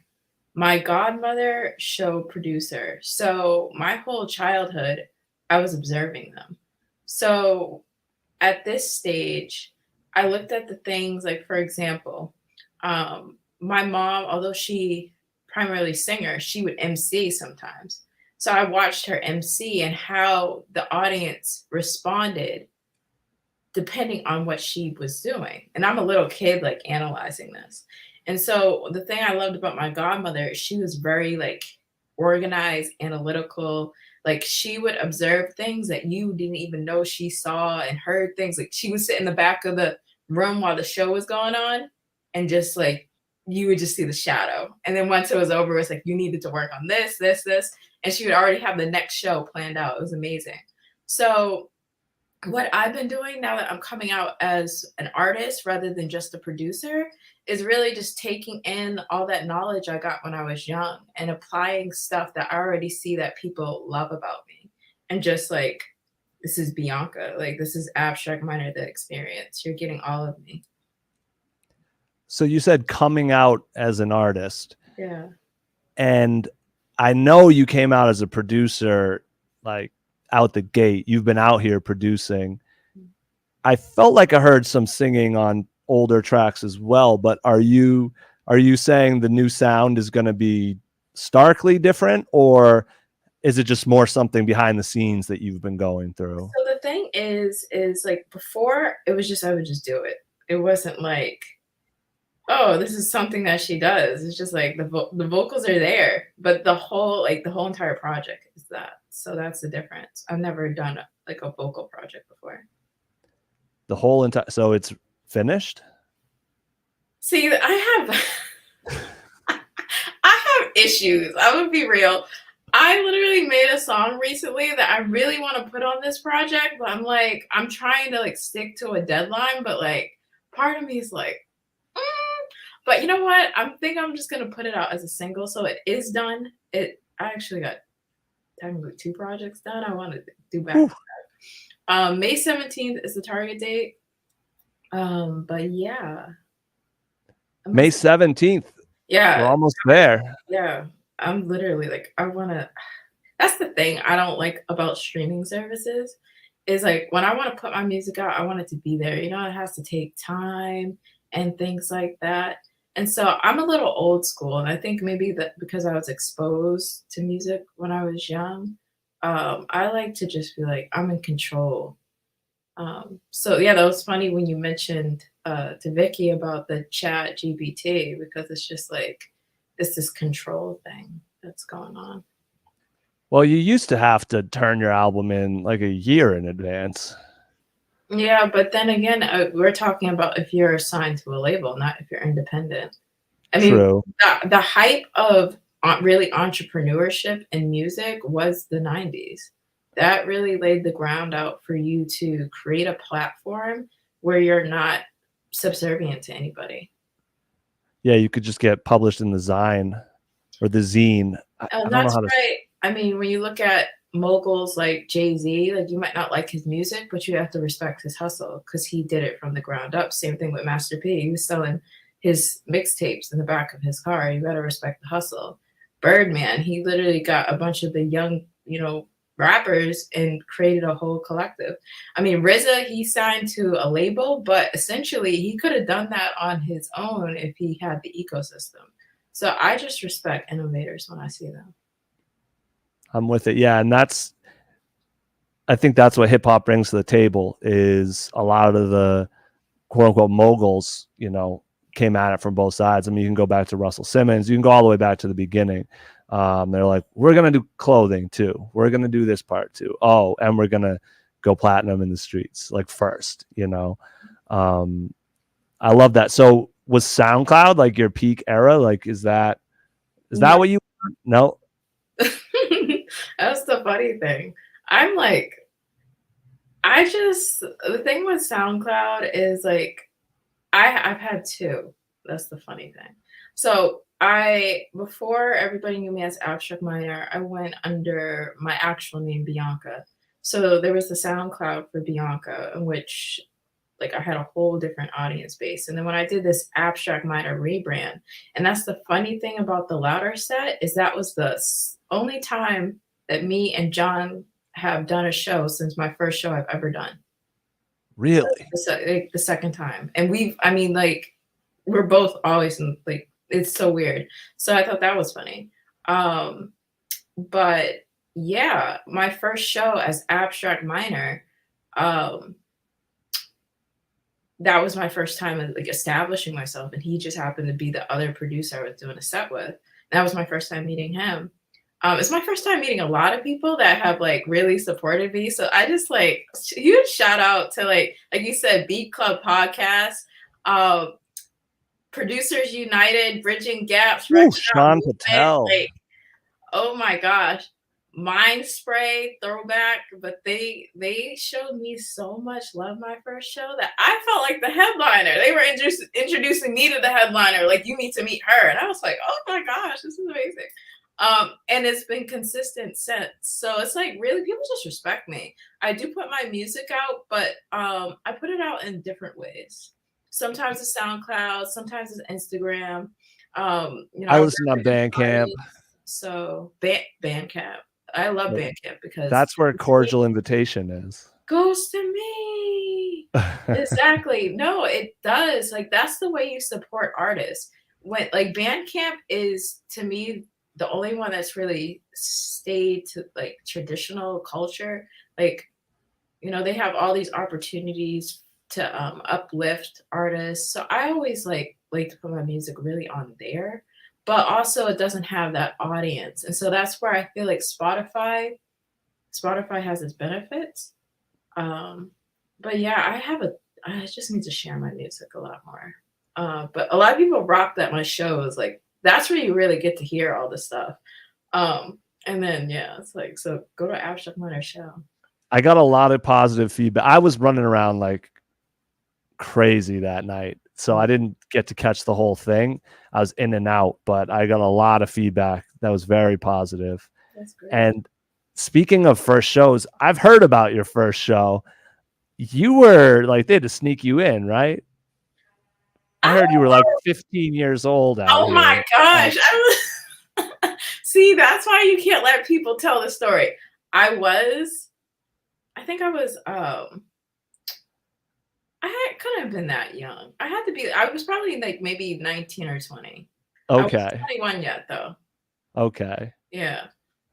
S4: my godmother, show producer. So my whole childhood, I was observing them. So at this stage, I looked at the things like, for example, my mom, although she primarily singer, she would MC sometimes. So I watched her MC and how the audience responded depending on what she was doing. And I'm a little kid, like analyzing this. And so the thing I loved about my godmother, she was very like organized, analytical. Like she would observe things that you didn't even know she saw and heard things. Like she would sit in the back of the room while the show was going on and just like you would just see the shadow. And then once it was over, it's like you needed to work on this, this, this. And she would already have the next show planned out. It was amazing. So what I've been doing now that I'm coming out as an artist rather than just a producer is really just taking in all that knowledge I got when I was young and applying stuff that I already see that people love about me. And just like, this is Bianca, like this is Abstract Minor, the experience. You're getting all of me.
S2: So you said coming out as an artist.
S4: Yeah.
S2: And I know you came out as a producer, like out the gate. You've been out here producing. I felt like I heard some singing on older tracks as well, but are you saying the new sound is going to be starkly different, or is it just more something behind the scenes that you've been going through?
S4: So the thing is like before it was just, I would just do it. It wasn't like, oh, this is something that she does. It's just like the vocals are there, but the whole entire project is that. So that's the difference. I've never done like a vocal project before.
S2: The whole entire, so it's finished?
S4: See, I have issues. I'm gonna be real. I literally made a song recently that I really want to put on this project, but I'm trying to like stick to a deadline, but like part of me is like, but you know what? I'm just gonna put it out as a single, so it is done. I actually got technically 2 projects done. I want to do back to back. May 17th is the target date. But yeah.
S2: May 17th.
S4: Yeah.
S2: We're almost there.
S4: Yeah. I'm literally like, that's the thing I don't like about streaming services is like when I want to put my music out, I want it to be there. You know, it has to take time and things like that. And so I'm a little old school. And I think maybe that because I was exposed to music when I was young, I like to just be like, I'm in control. So yeah, that was funny when you mentioned to Vicky about the chat GPT, because it's just like, it's this control thing that's going on.
S2: Well, you used to have to turn your album in like a year in advance.
S4: Yeah, but then again, we're talking about if you're assigned to a label, not if you're independent. I mean,
S2: True.
S4: The hype of really entrepreneurship in music was the 90s. That really laid the ground out for you to create a platform where you're not subservient to anybody.
S2: Yeah, you could just get published in the Zine or the Zine.
S4: And that's right. I mean, when you look at moguls like Jay-Z, like you might not like his music, but you have to respect his hustle because he did it from the ground up. Same thing with Master P. He was selling his mixtapes in the back of his car. You got to respect the hustle. Birdman, he literally got a bunch of the young, rappers and created a whole collective. I mean, RZA, he signed to a label, but essentially he could have done that on his own if he had the ecosystem. So I just respect innovators when I see them.
S2: I'm with it. Yeah. And I think that's what hip hop brings to the table is a lot of the quote unquote moguls, came at it from both sides. I mean, you can go back to Russell Simmons, you can go all the way back to the beginning. They're like, we're going to do clothing too. We're going to do this part too. Oh, and we're going to go platinum in the streets, like first, I love that. So was SoundCloud like your peak era? Like, is that what you want? No.
S4: That's the funny thing. I'm like, the thing with SoundCloud is like, I've had 2. That's the funny thing. So before everybody knew me as Abstract Minor, I went under my actual name, Bianca. So there was the SoundCloud for Bianca, in which like I had a whole different audience base. And then when I did this Abstract Minor rebrand, and that's the funny thing about the Louder set, is that was the only time that me and John have done a show since my first show I've ever done.
S2: Really?
S4: The second time. And we're both always in, like, it's so weird. So I thought that was funny. But yeah, my first show as Abstract Minor, that was my first time like establishing myself, and he just happened to be the other producer I was doing a set with. That was my first time meeting him. It's my first time meeting a lot of people that have like really supported me. So I just like huge shout out to like you said, Beat Club Podcast, Producers United, Bridging Gaps,
S2: Sean Patel.
S4: Like, oh my gosh, Mind Spray throwback. But they showed me so much love my first show that I felt like the headliner. They were introducing me to the headliner, like, you need to meet her. And I was like, oh my gosh, this is amazing. And it's been consistent since. So it's like, really, people just respect me. I do put my music out, but I put it out in different ways. Sometimes it's SoundCloud, sometimes it's Instagram.
S2: I listen on Bandcamp.
S4: So Bandcamp. I love Bandcamp because
S2: that's where Cordial Invitation is.
S4: Goes to me. Exactly. No, it does. Like, that's the way you support artists. When like Bandcamp is, to me, the only one that's really stayed to like traditional culture. Like, you know, they have all these opportunities to uplift artists. So I always like to put my music really on there, but also it doesn't have that audience. And so that's where I feel like Spotify has its benefits. But yeah, I just need to share my music a lot more. But a lot of people rock that my shows, like, that's where you really get to hear all this stuff. And then, yeah, it's like, so go to Abstract Minor show.
S2: I got a lot of positive feedback. I was running around like crazy that night, so I didn't get to catch the whole thing. I was in and out, but I got a lot of feedback that was very positive.
S4: That's great.
S2: And speaking of first shows, I've heard about your first show. You were like, they had to sneak you in, right? I heard you were like 15 years old.
S4: Oh my gosh. See, that's why you can't let people tell the story. I couldn't have been that young. I was probably like maybe 19 or 20.
S2: Okay.
S4: I wasn't 21 yet though.
S2: Okay.
S4: Yeah.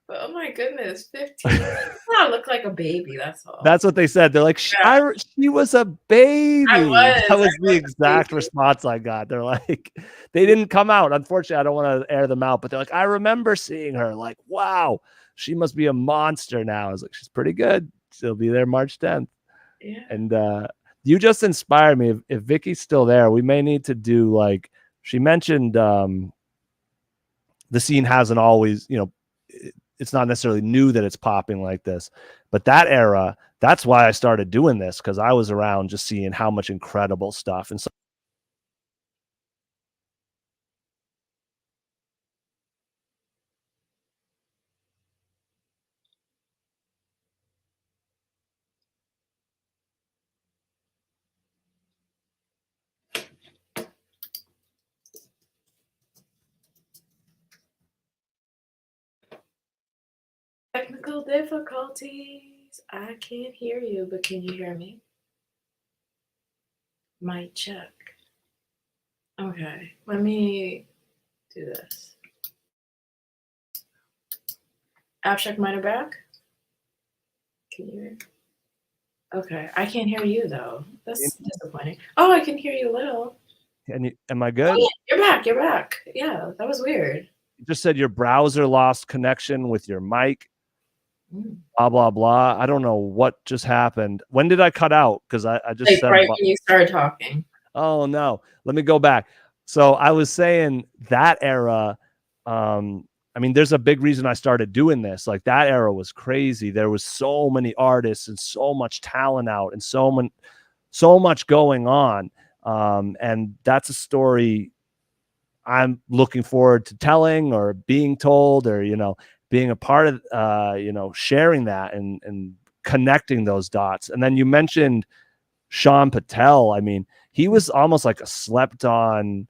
S4: But oh my goodness, 15. I look like a baby, that's all.
S2: That's what they said. They're like, yeah. She was a baby. That was the exact response I got. They're like, they didn't come out. Unfortunately, I don't want to air them out, but they're like, I remember seeing her. Like, wow, she must be a monster now. I was like, she's pretty good. She'll be there March 10th.
S4: Yeah.
S2: And you just inspired me. If Vicky's still there, we may need to do, like, she mentioned the scene hasn't always, you know, it's not necessarily new that it's popping like this, but that era, that's why I started doing this, because I was around just seeing how much incredible stuff. And so
S4: Technical difficulties. I can't hear you, but can you hear me? Mic check. Okay, let me do this. Abstract Minor back? Can you hear? Okay, I can't hear you though. That's disappointing. Oh, I can hear you a little.
S2: Am I good?
S4: Oh, yeah, you're back. Yeah, that was weird.
S2: You just said your browser lost connection with your mic. Blah, blah, blah. I don't know what just happened. When did I cut out? Because I just
S4: like
S2: said
S4: right when you started talking.
S2: Oh, no. Let me go back. So I was saying that era, I mean, there's a big reason I started doing this. Like, that era was crazy. There was so many artists and so much talent out and so much going on. And that's a story I'm looking forward to telling or being told, or, being a part of, sharing that and connecting those dots. And then you mentioned Sean Patel. I mean, he was almost like a slept on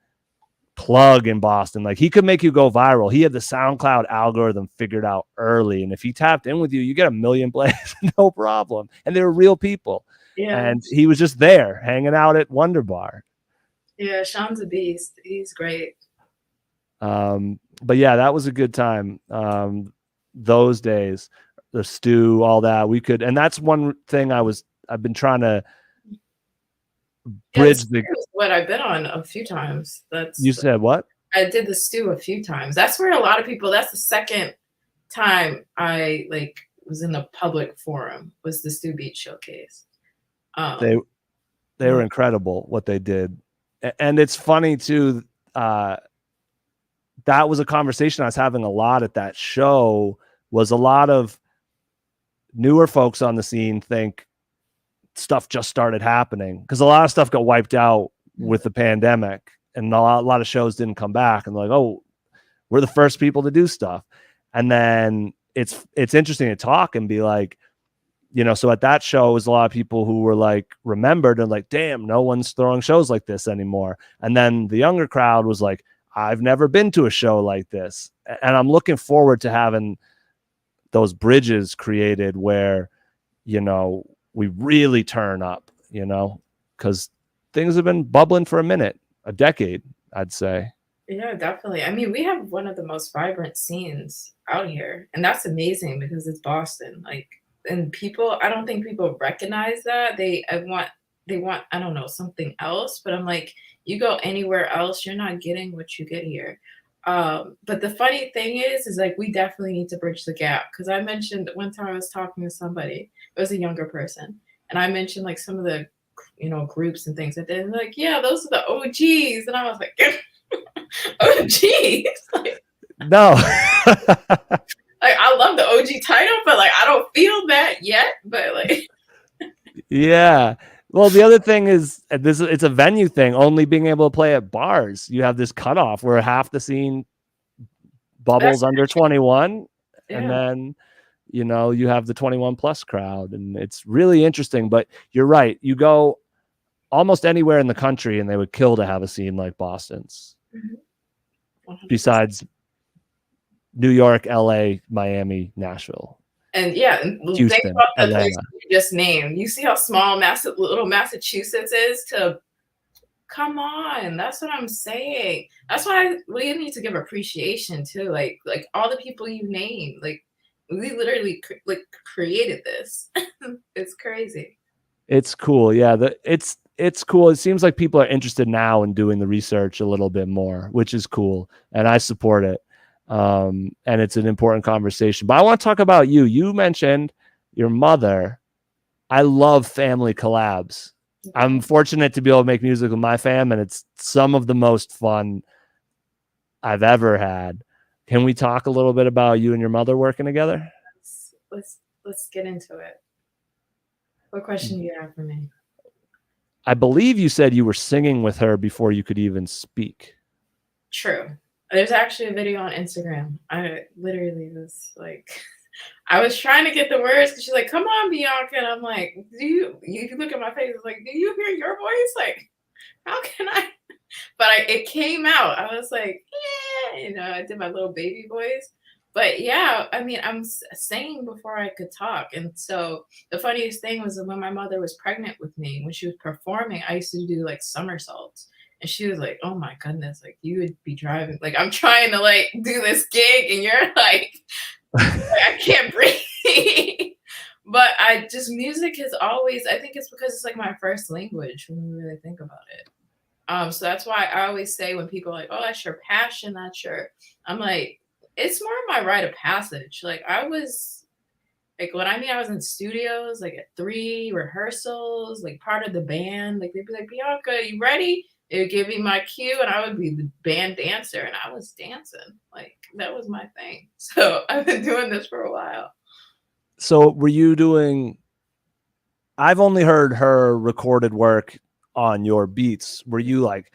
S2: plug in Boston. Like, he could make you go viral. He had the SoundCloud algorithm figured out early. And if he tapped in with you, you get 1 million plays, no problem. And they were real people.
S4: Yeah.
S2: And he was just there hanging out at Wonder Bar.
S4: Yeah, Sean's a beast. He's great.
S2: But yeah, that was a good time. Those days, the stew, all that we could, and that's one thing I've been trying to bridge.
S4: Yeah, what I've been on a few times.
S2: You said what?
S4: I did the stew a few times. That's where a lot of people, that's the second time I was in a public forum, was the Stew Beat Showcase.
S2: They were incredible what they did. And it's funny too, that was a conversation I was having a lot at that show. Was a lot of newer folks on the scene think stuff just started happening, because a lot of stuff got wiped out with the pandemic, and a lot of shows didn't come back, and they're like, oh, we're the first people to do stuff. And then it's interesting to talk and be like, so at that show it was a lot of people who were like remembered and like, damn, no one's throwing shows like this anymore. And then the younger crowd was like, I've never been to a show like this. And I'm looking forward to having those bridges created where, we really turn up, because things have been bubbling for a decade, I'd say.
S4: Yeah, definitely. I mean, we have one of the most vibrant scenes out here, and that's amazing because it's Boston. And I don't think people recognize that. They want, I don't know, something else, but I'm like, you go anywhere else, you're not getting what you get here. But the funny thing is like, we definitely need to bridge the gap. Because I mentioned one time I was talking to somebody, it was a younger person, and I mentioned like some of the, groups and things that they're like, yeah, those are the OGs. And I was like, OGs?
S2: No.
S4: I love the OG title, but I don't feel that yet. But
S2: yeah. Well, the other thing is it's a venue thing. Only being able to play at bars, you have this cutoff where half the scene bubbles under 21, yeah. And then you have the 21 plus crowd, and it's really interesting. But you're right. You go almost anywhere in the country, and they would kill to have a scene like Boston's. Mm-hmm. Besides New York, LA, Miami, Nashville.
S4: And yeah,
S2: Houston,
S4: think about the
S2: Atlanta.
S4: place you just named. You see how small little Massachusetts is to come on. That's what I'm saying. That's why we need to give appreciation to like all the people you named. Like, we literally created this. It's crazy.
S2: It's cool. Yeah. It's cool. It seems like people are interested now in doing the research a little bit more, which is cool. And I support it. And it's an important conversation. But I want to talk about you. You mentioned your mother. I love family collabs. I'm fortunate to be able to make music with my fam, and it's some of the most fun I've ever had. Can we talk a little bit about you and your mother working together?
S4: Let's get into it. What question do you have for me?
S2: I believe you said you were singing with her before you could even speak.
S4: True. There's actually a video on Instagram. I literally was like, I was trying to get the words because she's like, come on, Bianca. And I'm like, you look at my face, it's like, do you hear your voice? Like, how can I? But it came out. I was like, yeah, I did my little baby voice. But yeah, I mean, I'm singing before I could talk. And so the funniest thing was when my mother was pregnant with me, when she was performing, I used to do like somersaults. And she was like, oh my goodness, like you would be driving. Like, I'm trying to like do this gig and you're like I can't breathe. But music has always, I think it's because it's like my first language when you really think about it. So that's why I always say when people are like, oh, that's your passion, I'm like, it's more of my rite of passage. Like I was in studios, like at 3 rehearsals, like part of the band, like they'd be like, Bianca, you ready? They would give me my cue and I would be the band dancer and I was dancing. Like that was my thing. So I've been doing this for a while.
S2: So were you doing, I've only heard her recorded work on your beats. Were you like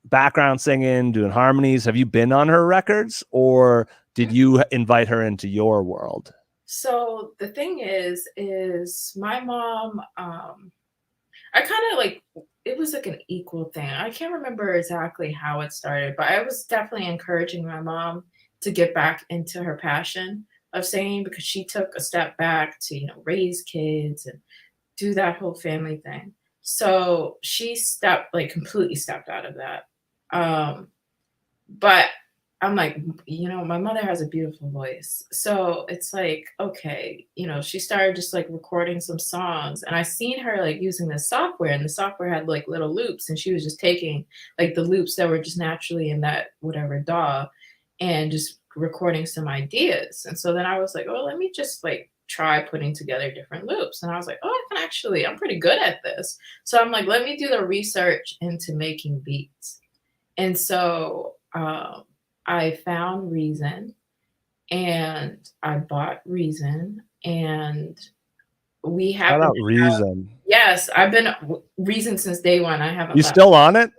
S2: background singing, doing harmonies. Have you been on her records, or did you invite her into your world?
S4: So the thing is my mom, I kind of like, it was like an equal thing. I can't remember exactly how it started, but I was definitely encouraging my mom to get back into her passion of singing, because she took a step back to, raise kids and do that whole family thing. So she completely stepped out of that. But I'm like, my mother has a beautiful voice. So it's like, okay, she started just like recording some songs, and I seen her like using this software, and the software had like little loops, and she was just taking like the loops that were just naturally in that whatever DAW and just recording some ideas. And so then I was like, oh, let me just like try putting together different loops. And I was like, oh, I'm pretty good at this. So I'm like, let me do the research into making beats. And so I found Reason, and I bought Reason, and we have
S2: Shout out Reason.
S4: Yes, I've been Reason since day one. I haven't
S2: You
S4: left.
S2: still on it?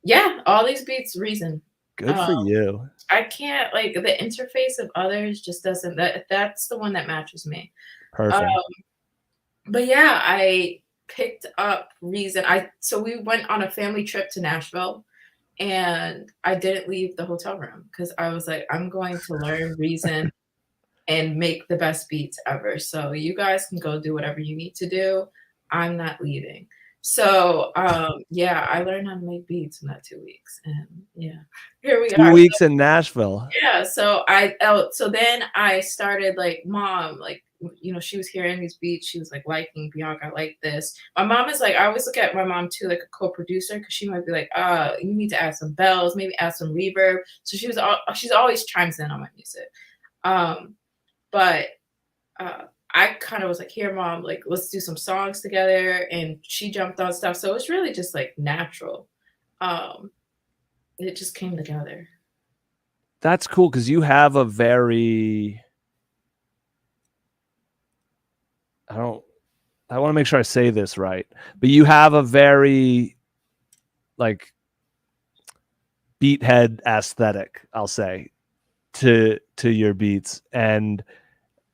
S4: Yeah, all these beats Reason.
S2: Good for you.
S4: I can't, like, the interface of others just doesn't, that's the one that matches me.
S2: Perfect.
S4: But yeah, I picked up Reason. So we went on a family trip to Nashville, and I didn't leave the hotel room because I was like, I'm going to learn Reason and make the best beats ever. So you guys can go do whatever you need to do. I'm not leaving. So yeah, I learned how to make beats in that 2 weeks, and yeah, here we are.
S2: 2 weeks in Nashville.
S4: Yeah, so so then I started like, mom, like, she was hearing these beats, she was like liking Bianca, I like this. My mom is like, I always look at my mom too like a co-producer, because she might be like, you need to add some bells, maybe add some reverb. So she's always chimes in on my music. But I kind of was like, here, mom, like, let's do some songs together, and she jumped on stuff. So it's really just like natural. It just came together.
S2: That's cool, because you have a very, I want to make sure I say this right, but you have a very like beathead aesthetic, I'll say, to your beats. And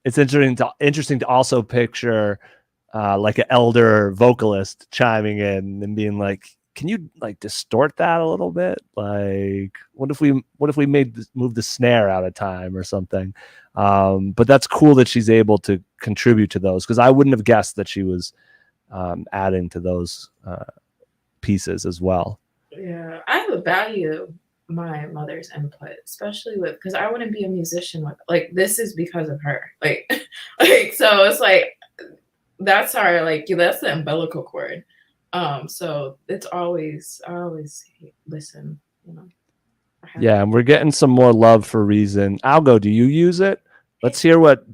S2: it's interesting to also picture like an elder vocalist chiming in and being like, can you like distort that a little bit? Like, what if we move the snare out of time or something? But that's cool that she's able to contribute to those, because I wouldn't have guessed that she was adding to those pieces as well.
S4: Yeah, I value my mother's input, especially because I wouldn't be a musician with, like, this is because of her. Like, so it's like, that's our, like, that's the umbilical cord. So it's I always listen,
S2: Yeah, and we're getting some more love for Reason. Algo, do you use it? Let's hear what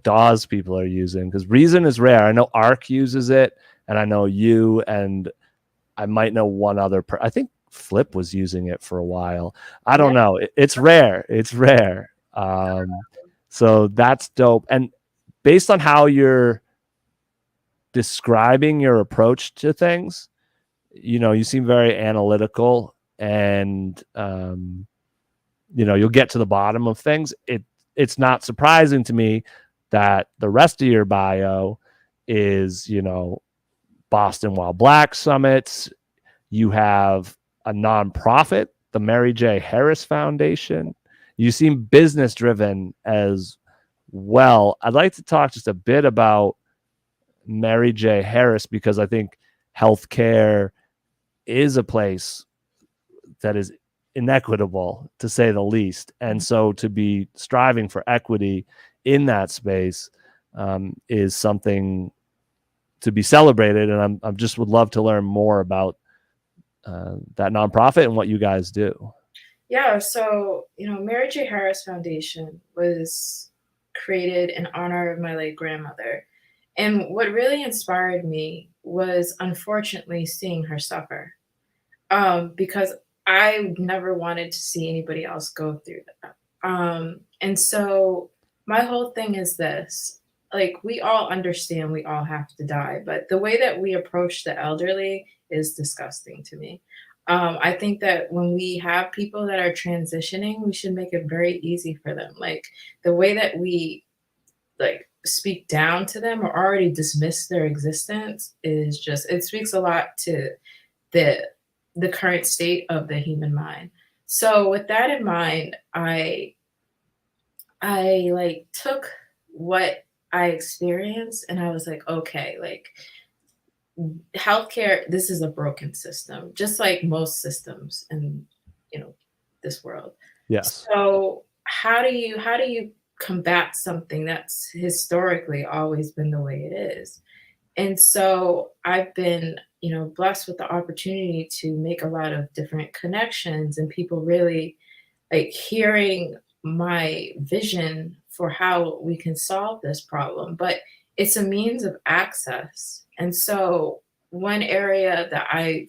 S2: DAWs people are using, because Reason is rare. I know Arc uses it, and I know you, and I might know one other. I think Flip was using it for a while. I don't know. It's rare. It's rare. So that's dope. And based on how you're describing your approach to things, you seem very analytical, and you'll get to the bottom of things. It's not surprising to me that the rest of your bio is, Boston While Black summits. You have a nonprofit, the Mary J. Harris Foundation. You seem business driven as well. I'd like to talk just a bit about Mary J. Harris, because I think healthcare is a place that is inequitable, to say the least. And so to be striving for equity in that space is something to be celebrated. And I just would love to learn more about that nonprofit and what you guys do.
S4: Yeah, so, Mary J. Harris Foundation was created in honor of my late grandmother. And what really inspired me was, unfortunately, seeing her suffer, because I never wanted to see anybody else go through that. And so my whole thing is this, like, we all understand we all have to die, but the way that we approach the elderly is disgusting to me. I think that when we have people that are transitioning, we should make it very easy for them. Like the way that we like speak down to them or already dismiss their existence is just it speaks a lot to the the current state of the human mind. So with that in mind, I like took what I experienced and I was like, okay, like healthcare, this is a broken system, just like most systems in, you know, this world.
S2: Yes.
S4: So how do you combat something that's historically always been the way it is? And so I've been, blessed with the opportunity to make a lot of different connections and people really like hearing my vision for how we can solve this problem, but it's a means of access. And so one area that I,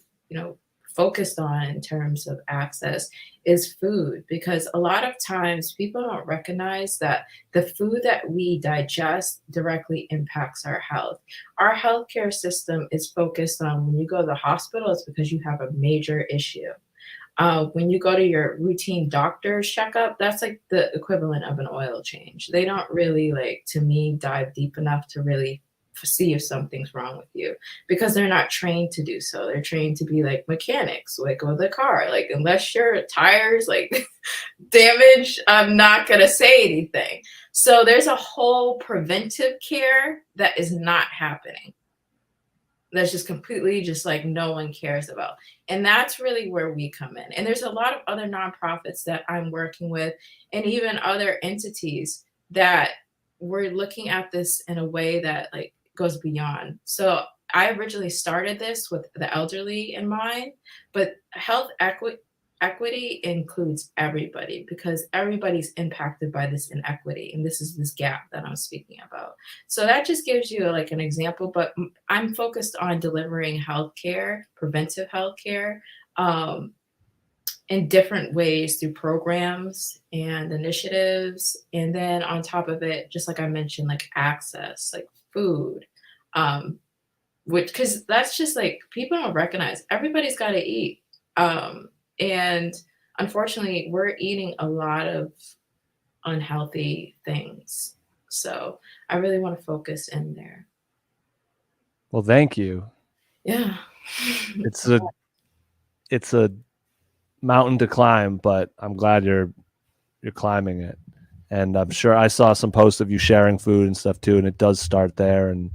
S4: focused on in terms of access is food because a lot of times people don't recognize that the food that we digest directly impacts our health. Our healthcare system is focused on when you go to the hospital, it's because you have a major issue. When you go to your routine doctor's checkup, that's like the equivalent of an oil change. They don't really, like, to me, dive deep enough to really see if something's wrong with you because they're not trained to do so. They're trained to be like mechanics, like with the car. Like, unless your tires like damaged, I'm not gonna say anything. So there's a whole preventive care that is not happening that's just completely just like no one cares about. And that's really where we come in. And there's a lot of other nonprofits that I'm working with and even other entities that we're looking at this in a way that like goes beyond. So I originally started this with the elderly in mind, but equity includes everybody because everybody's impacted by this inequity. And this is this gap that I'm speaking about. So that just gives you like an example, but I'm focused on delivering healthcare, preventive healthcare, in different ways through programs and initiatives. And then on top of it, just like I mentioned, like access, like food, which, because that's just like people don't recognize everybody's got to eat. And unfortunately, we're eating a lot of unhealthy things. So I really want to focus in there.
S2: Well, thank you.
S4: Yeah.
S2: It's a mountain to climb, but I'm glad you're climbing it. And I'm sure I saw some posts of you sharing food and stuff too, and it does start there. And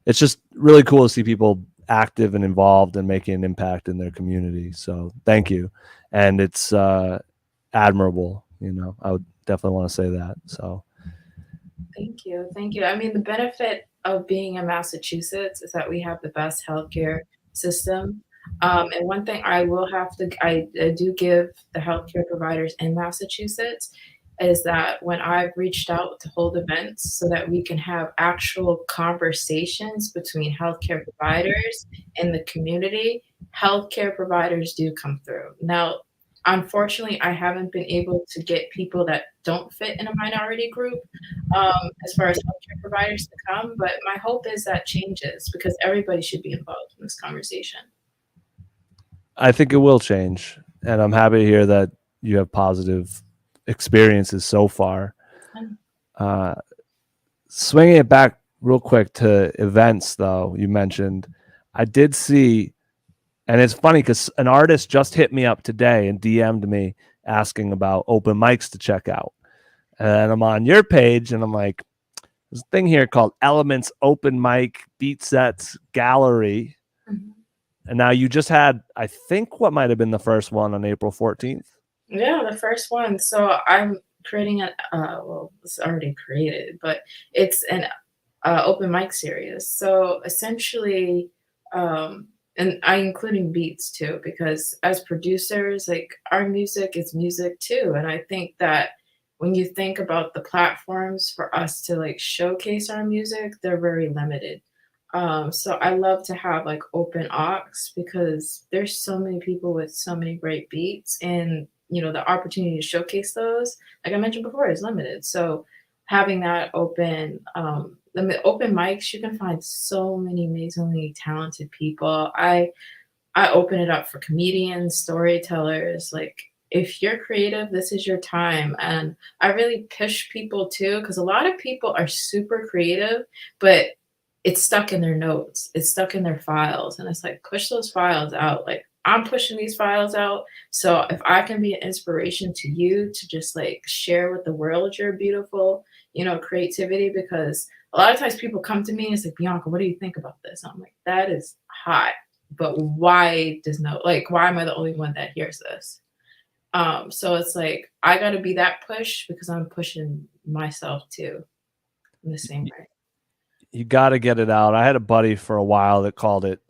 S2: it's just really cool to see people active and involved and making an impact in their community. So thank you. And it's admirable. I would definitely want to say that. So
S4: Thank you. Thank you. I mean, the benefit of being in Massachusetts is that we have the best healthcare system. And one thing I do give the healthcare providers in Massachusetts is that when I've reached out to hold events so that we can have actual conversations between healthcare providers and the community, healthcare providers do come through. Now, unfortunately, I haven't been able to get people that don't fit in a minority group as far as healthcare providers to come, but my hope is that changes because everybody should be involved in this conversation.
S2: I think it will change, and I'm happy to hear that you have positive experiences so far. Swinging it back real quick to events, though, you mentioned, I did see, and it's funny because an artist just hit me up today and DM'd me asking about open mics to check out. And I'm on your page, and I'm like, there's a thing here called Elements Open Mic Beat Sets Gallery. Mm-hmm. And now you just had, I think, what might have been the first one on April 14th.
S4: Yeah, the first one. So I'm creating it's already created, but it's an open mic series. So essentially, and I including beats too, because as producers, like our music is music too. And I think that when you think about the platforms for us to like showcase our music, they're very limited. So I love to have like open aux because there's so many people with so many great beats and the opportunity to showcase those, like I mentioned before, is limited. So having that open mics, you can find so many amazingly talented people. I open it up for comedians, storytellers. Like, if you're creative, this is your time. And I really push people too, because a lot of people are super creative, but it's stuck in their notes, it's stuck in their files. And it's like, push those files out. Like, I'm pushing these files out. So if I can be an inspiration to you to just like share with the world your beautiful, creativity, because a lot of times people come to me and it's like, Bianca, what do you think about this? And I'm like, that is hot, but why am I the only one that hears this? So it's like, I got to be that push because I'm pushing myself too in the same way.
S2: You got to get it out. I had a buddy for a while that called it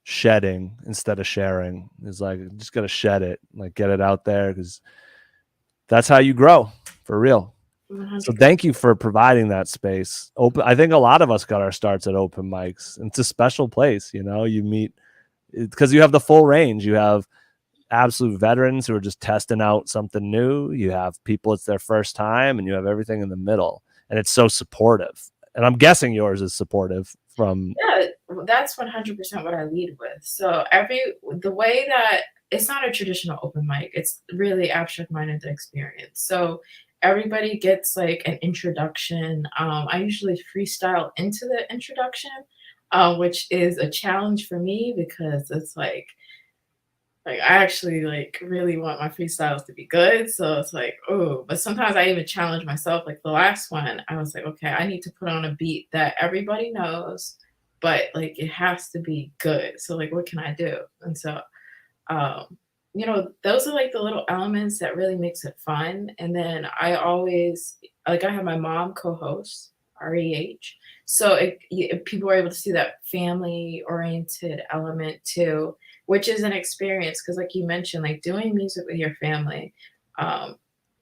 S2: shedding instead of sharing. It's like, just got to shed it, like get it out there, because that's how you grow for real.
S4: 100%.
S2: So thank you for providing that space. I think a lot of us got our starts at open mics. It's a special place, you meet, because you have the full range. You have absolute veterans who are just testing out something new. You have people, it's their first time, and you have everything in the middle. And it's so supportive. And I'm guessing yours is supportive from.
S4: Yeah, that's 100% what I lead with. So the way that it's not a traditional open mic, it's really abstract minded experience. So everybody gets like an introduction. I usually freestyle into the introduction, which is a challenge for me because it's like I actually like really want my freestyles to be good. So it's like, oh, but sometimes I even challenge myself. Like the last one, I was like, okay, I need to put on a beat that everybody knows, but like it has to be good. So like, what can I do? And so, those are like the little elements that really makes it fun. And then I always I have my mom co-host REH. So people are able to see that family oriented element too, which is an experience because like you mentioned, like doing music with your family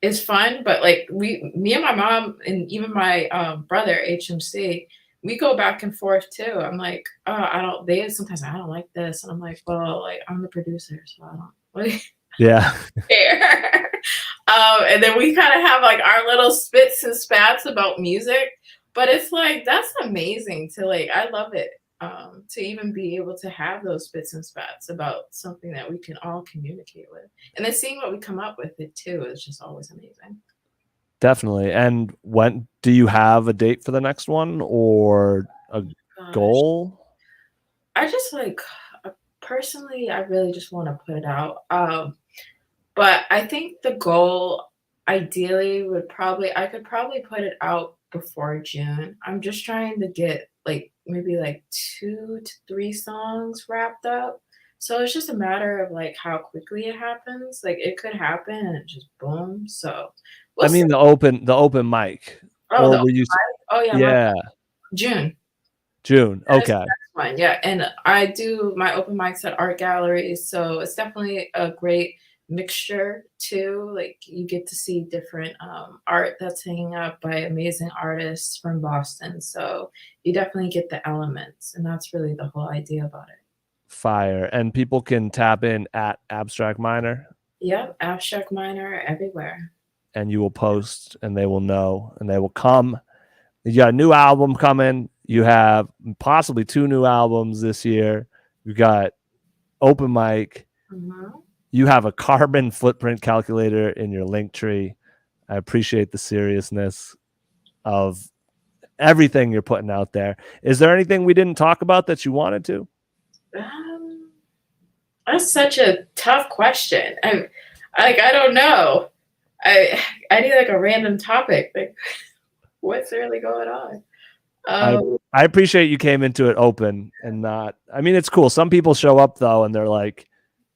S4: is fun. But like me and my mom and even my brother HMC, we go back and forth too. I'm like, oh, sometimes I don't like this. And I'm like, well, like I'm the producer, so I don't really
S2: Yeah.
S4: care. And then we kind of have like our little spits and spats about music. But it's like, that's amazing to like, I love it. To even be able to have those spits and spats about something that we can all communicate with. And then seeing what we come up with it too is just always amazing.
S2: Definitely. And when do you have a date for the next one or a goal?
S4: I just personally, I really just want to put it out. But I think the goal ideally I could probably put it out before June. I'm just trying to get like maybe like 2 to 3 songs wrapped up. So it's just a matter of like how quickly it happens. Like it could happen and it just boom. So
S2: I mean, the open mic.
S4: Oh,
S2: or were you?
S4: oh yeah.
S2: Yeah.
S4: June.
S2: Okay.
S4: Fine. Yeah. And I do my open mics at art galleries. So it's definitely a great mixture too. Like you get to see different art that's hanging up by amazing artists from Boston. So you definitely get the elements. And that's really the whole idea about it.
S2: Fire. And people can tap in at Abstract Minor.
S4: Yep. Abstract Minor everywhere.
S2: And you will post and they will know and they will come. You got a new album coming. You have possibly 2 new albums this year. You got open mic.
S4: Mm-hmm.
S2: You have a carbon footprint calculator in your link tree. I appreciate the seriousness of everything you're putting out there. Is there anything we didn't talk about that you wanted to?
S4: That's such a tough question. I don't know. I need like a random topic. Like, what's really going on?
S2: I appreciate you came into it open and not. I mean, it's cool. Some people show up though, and they're like,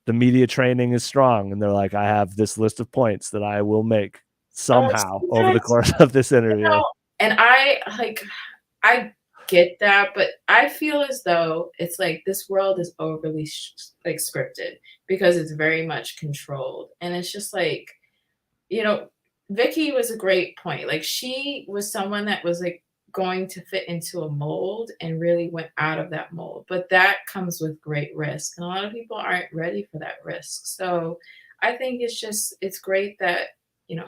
S2: the media training is strong, and they're like, I have this list of points that I will make somehow over the course of this interview.
S4: And I get that, but I feel as though it's like this world is overly like scripted because it's very much controlled, and it's just like, Vicky was a great point. Like she was someone that was like going to fit into a mold and really went out of that mold. But that comes with great risk. And a lot of people aren't ready for that risk. So I think it's great that,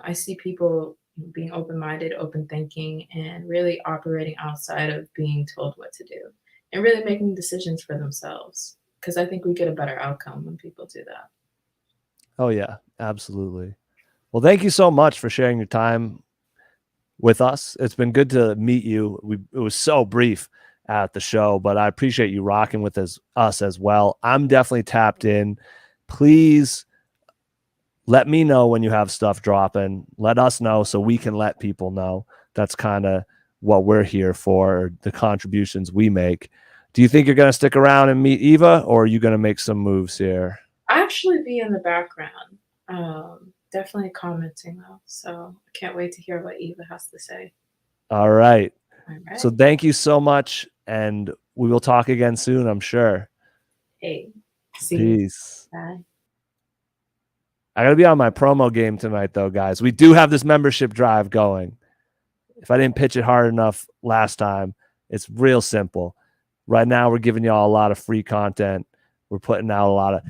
S4: I see people being open-minded, open thinking, and really operating outside of being told what to do and really making decisions for themselves. because I think we get a better outcome when people do that.
S2: Oh yeah, absolutely. Well, thank you so much for sharing your time with us. It's been good to meet you. It was so brief at the show, but I appreciate you rocking with us as well. I'm definitely tapped in. Please let me know when you have stuff dropping. Let us know so we can let people know. That's kind of what we're here for, the contributions we make. Do you think you're going to stick around and meet Eva, or are you going to make some moves here?
S4: I actually be in the background, definitely commenting though. So I can't wait to hear what Eva has to say.
S2: All right.
S4: All right.
S2: So thank you so much, and we will talk again soon, I'm sure.
S4: Hey, see you.
S2: Peace.
S4: Bye.
S2: I got to be on my promo game tonight, though, guys. We do have this membership drive going. If I didn't pitch it hard enough last time, it's real simple. Right now, we're giving y'all a lot of free content. We're putting out a lot of,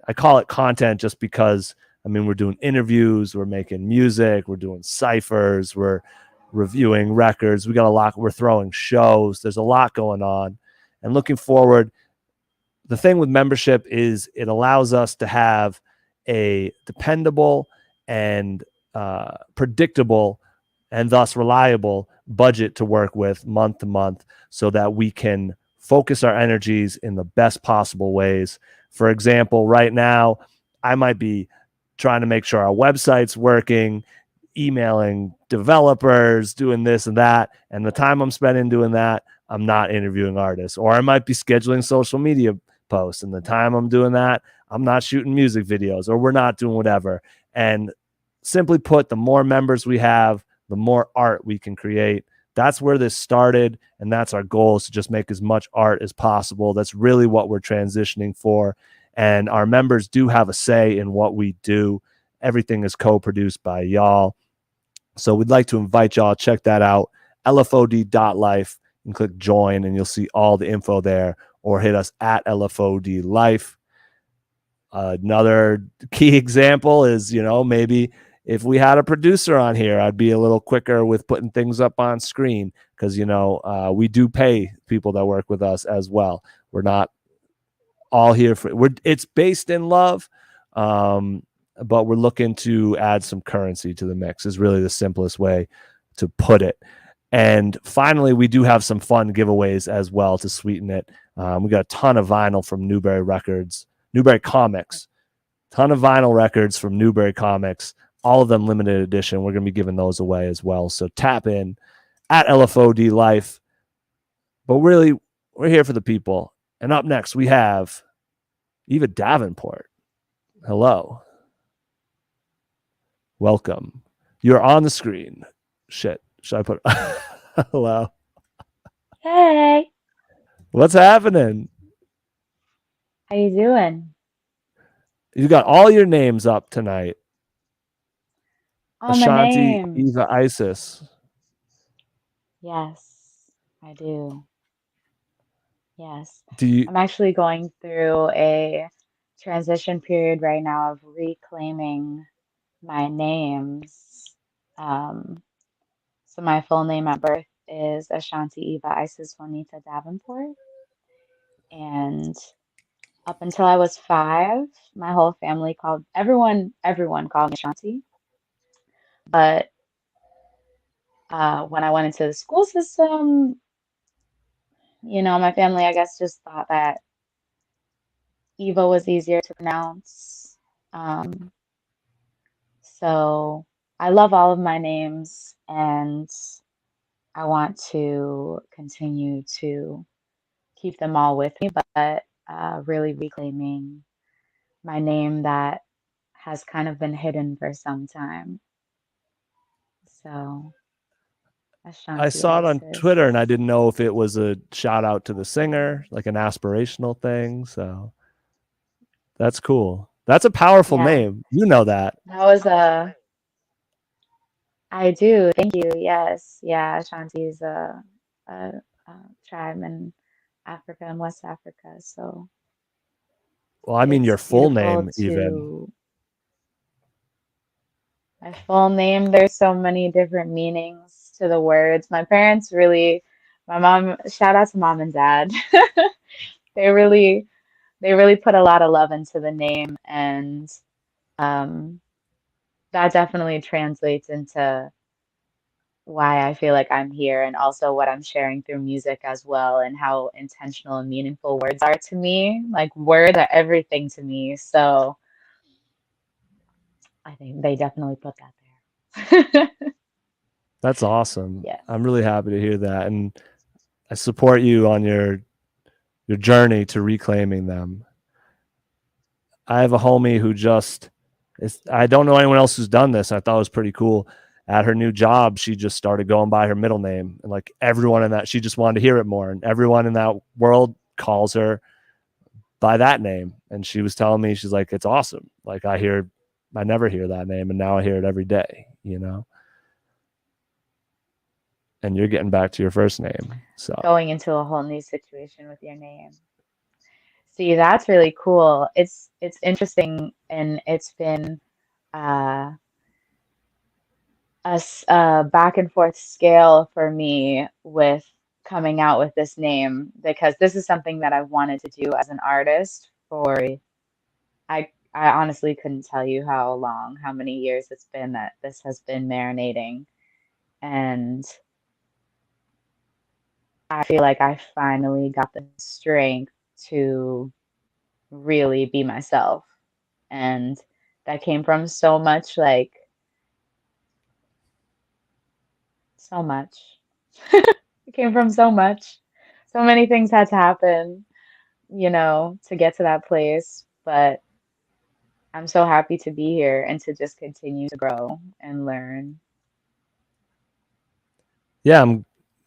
S2: I call it content just because, I mean, we're doing interviews, we're making music, we're doing ciphers, we're reviewing records. We got a lot, we're throwing shows. There's a lot going on. And looking forward, the thing with membership is it allows us to have a dependable and predictable and thus reliable budget to work with month to month so that we can focus our energies in the best possible ways. For example, right now, I might be trying to make sure our website's working, emailing developers, doing this and that. And the time I'm spending doing that, I'm not interviewing artists. Or I might be scheduling social media posts. And the time I'm doing that, I'm not shooting music videos, or we're not doing whatever. And simply put, the more members we have, the more art we can create. That's where this started, and that's our goal, is to just make as much art as possible. That's really what we're transitioning for. And our members do have a say in what we do. Everything is co-produced by y'all. So we'd like to invite y'all, check that out, lfod.life, and click join, and you'll see all the info there, or hit us at lfodlife. Another key example is, maybe if we had a producer on here, I'd be a little quicker with putting things up on screen because, we do pay people that work with us as well. We're not all here it's based in love, but we're looking to add some currency to the mix is really the simplest way to put it. And finally, we do have some fun giveaways as well to sweeten it. We got a ton of vinyl from Newberry Comics, ton of vinyl records from Newberry Comics, all of them limited edition. We're going to be giving those away as well. So tap in at LFOD Life. But really, we're here for the people. And up next, we have Eva Davenport. Hello. Welcome. You're on the screen. Shit. Should I put hello?
S5: Hey,
S2: What's happening?
S5: how you doing?
S2: You got all your names up tonight.
S5: All my
S2: Ashanti,
S5: names.
S2: Eva, Isis.
S5: Yes, I do. Yes.
S2: Do you?
S5: I'm actually going through a transition period right now of reclaiming my names. So my full name at birth is Ashanti Eva Isis Juanita Davenport. And up until I was 5, my whole family called everyone called me Ashanti. But when I went into the school system, my family, I guess, just thought that Eva was easier to pronounce. So I love all of my names, and I want to continue to keep them all with me, but really reclaiming my name that has kind of been hidden for some time. So, Ashanti
S2: I saw it on
S5: Isis.
S2: Twitter, and I didn't know if it was a shout out to the singer, like an aspirational thing. So that's cool. That's a powerful
S5: Yeah,
S2: name. You know that.
S5: that was I do. Thank you. Yes. Yeah, Ashanti is a tribe in Africa and West Africa. So
S2: Well, I mean your
S5: it's
S2: full
S5: beautiful
S2: name, even.
S5: to my full name. There's so many different meanings to the words. My parents really, my mom, shout out to mom and dad. They really they really put a lot of love into the name, and um, that definitely translates into why I feel like I'm here, and also what I'm sharing through music as well, and how intentional and meaningful words are to me. Like words are everything to me. So I think they definitely put that there.
S2: That's awesome.
S5: Yes.
S2: I'm really happy to hear that. And I support you on your journey to reclaiming them. I have a homie who I don't know anyone else who's done this. I thought it was pretty cool. At her new job, she just started going by her middle name. And like everyone in that, she just wanted to hear it more. And everyone in that world calls her by that name. And she was telling me, she's like, it's awesome. Like I never hear that name. And now I hear it every day, you know? And you're getting back to your first name. So
S5: Going into a whole new situation with your name. See, that's really cool. It's interesting, and it's been uh, a back and forth scale for me with coming out with this name, because this is something that I've wanted to do as an artist for I honestly couldn't tell you how many years it's been that this has been marinating, and I feel like I finally got the strength to really be myself. And that came from so much, like so much. It came from so much. So many things had to happen, to get to that place. But I'm so happy to be here and to just continue to grow and learn.
S2: yeah, I'm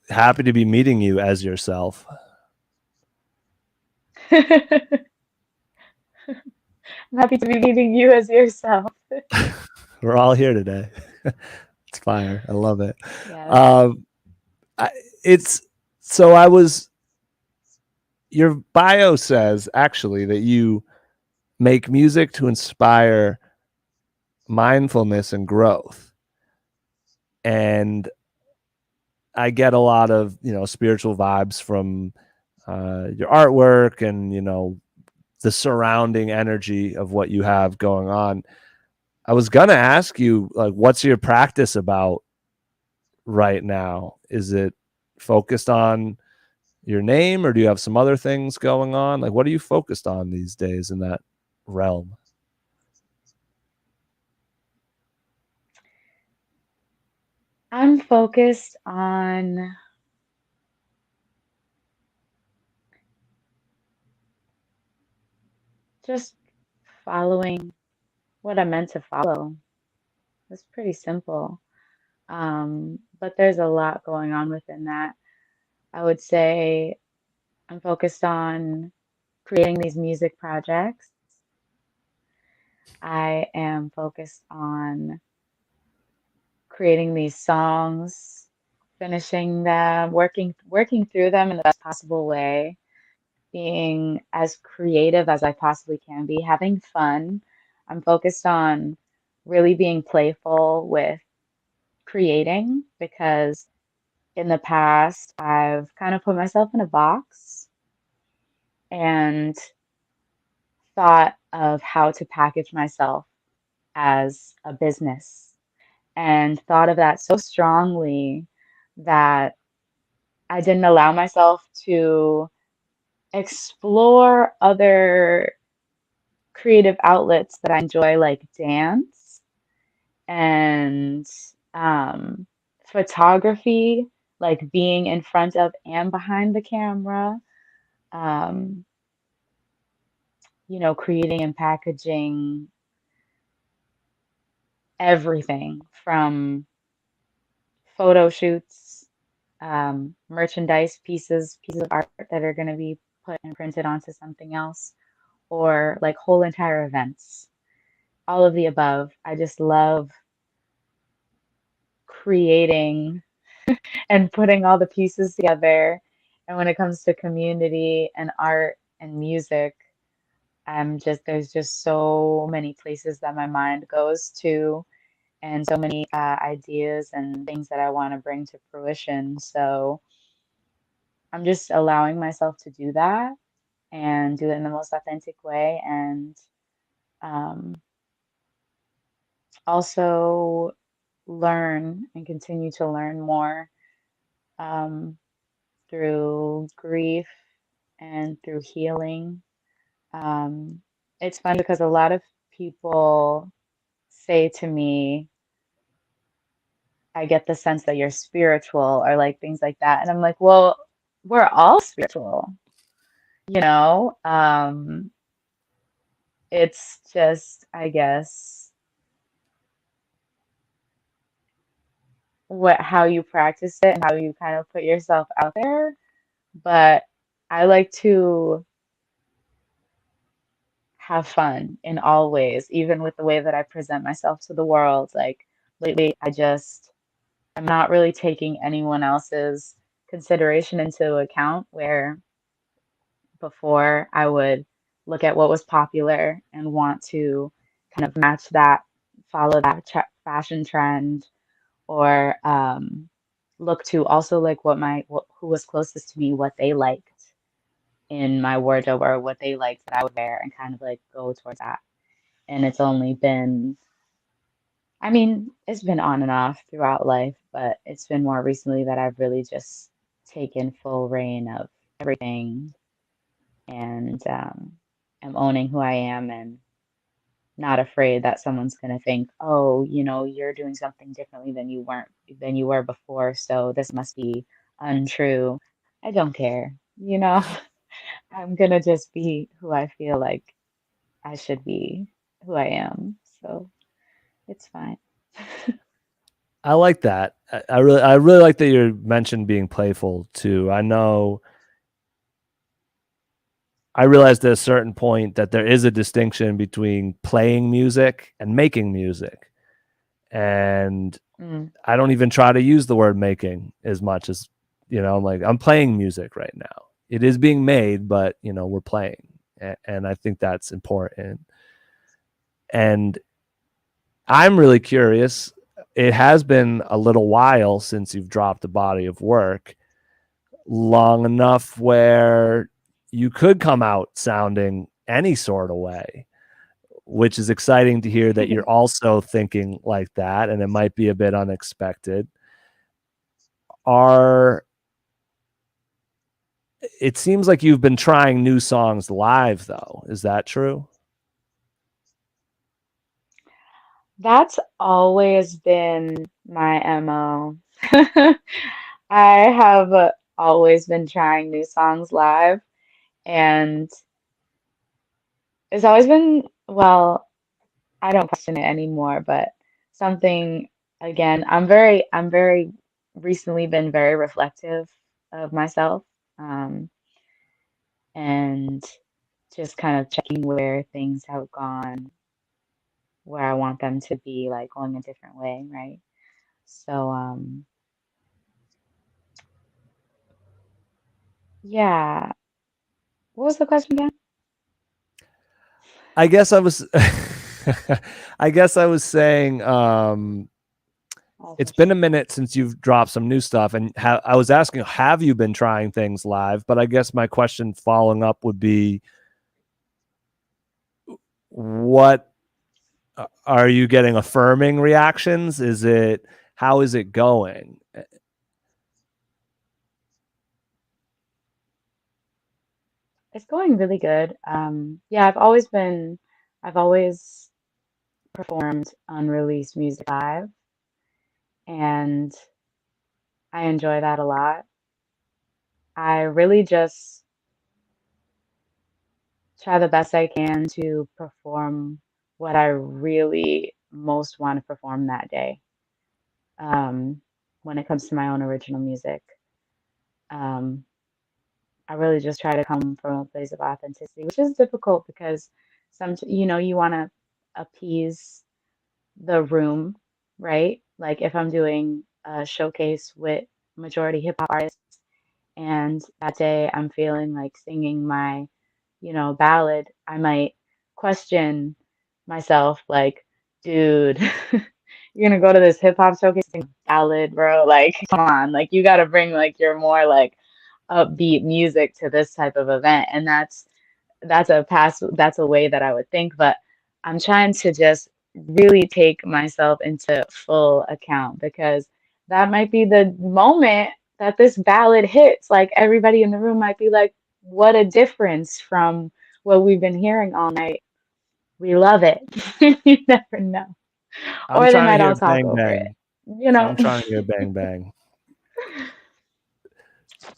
S2: happy to be meeting you as yourself.
S5: I'm happy to be meeting you as yourself.
S2: We're all here today. It's fire. I love it.
S5: Yes.
S2: It's so I was. Your bio says actually that you make music to inspire mindfulness and growth, and I get a lot of spiritual vibes from your artwork and the surrounding energy of what you have going on. I was gonna ask you, like, what's your practice about right now? Is it focused on your name, or do you have some other things going on? Like, what are you focused on these days in that realm?
S5: I'm focused on just following what I'm meant to follow. It's pretty simple. But there's a lot going on within that. I would say I'm focused on creating these music projects. I am focused on creating these songs, finishing them, working through them in the best possible way, being as creative as I possibly can be, having fun. I'm focused on really being playful with creating, because in the past I've kind of put myself in a box and thought of how to package myself as a business, and thought of that so strongly that I didn't allow myself to explore other creative outlets that I enjoy, like dance and um, photography, like being in front of and behind the camera, um, creating and packaging everything from photo shoots, merchandise pieces of art that are going to be put and printed onto something else, or like whole entire events. All of the above. I just love creating and putting all the pieces together. And when it comes to community and art and music, there's just so many places that my mind goes to, and so many ideas and things that I want to bring to fruition. So I'm just allowing myself to do that. and do it in the most authentic way. And also learn and continue to learn more through grief and through healing. It's fun because a lot of people say to me, I get the sense that you're spiritual or like things like that. And I'm like, well, we're all spiritual, you know? It's just, I guess, how you practice it and how you kind of put yourself out there. But I like to have fun in all ways, even with the way that I present myself to the world. Like lately, I'm not really taking anyone else's consideration into account, where before I would look at what was popular and want to kind of match that, follow that fashion trend, or look to also like who was closest to me, what they liked in my wardrobe or what they liked that I would wear, and kind of like go towards that. And it's only been, I mean, it's been on and off throughout life, but it's been more recently that I've really just taken full reign of everything, and am owning who I am, and not afraid that someone's going to think, oh, you're doing something differently than you were before, so this must be untrue. I don't care, I'm going to just be who I feel like I should be, who I am. So it's fine.
S2: I like that. I really like that you mentioned being playful too. I realized at a certain point that there is a distinction between playing music and making music. And I don't even try to use the word making as much as, I'm like, I'm playing music right now. It is being made, but, we're playing. And I think that's important. And I'm really curious. It has been a little while since you've dropped a body of work, long enough where you could come out sounding any sort of way, which is exciting to hear that you're also thinking like that, and it might be a bit unexpected. It seems like you've been trying new songs live, though. Is that true?
S5: That's always been my MO. I have always been trying new songs live, and it's always been, well, I don't question it anymore, but something, again, I'm very recently been very reflective of myself, and just kind of checking where things have gone, where I want them to be, like going a different way, right? So, yeah. What was the question again?
S2: I guess I was saying
S5: Oh,
S2: it's
S5: for
S2: been a
S5: sure.
S2: minute since you've dropped some new stuff, and I was asking, have you been trying things live? But I guess my question following up would be, what are you getting? Affirming reactions? How is it going?
S5: It's going really good. Yeah, I've always performed unreleased music live, and I enjoy that a lot. I really just try the best I can to perform what I really most want to perform that day. Um, when it comes to my own original music, um, I really just try to come from a place of authenticity, which is difficult because you want to appease the room, right? Like if I'm doing a showcase with majority hip hop artists, and that day I'm feeling like singing my, ballad, I might question myself, like, dude, you're gonna go to this hip hop showcase and sing ballad, bro? Like, come on, like you gotta bring like your more like upbeat music to this type of event. And that's a way that I would think, but I'm trying to just really take myself into full account, because that might be the moment that this ballad hits. Like, everybody in the room might be like, what a difference from what we've been hearing all night. We love it. You never know.
S2: I'm
S5: Or they
S2: trying to
S5: might
S2: hear
S5: all talk
S2: bang
S5: over it.
S2: bang.
S5: You know,
S2: I'm trying to hear bang bang.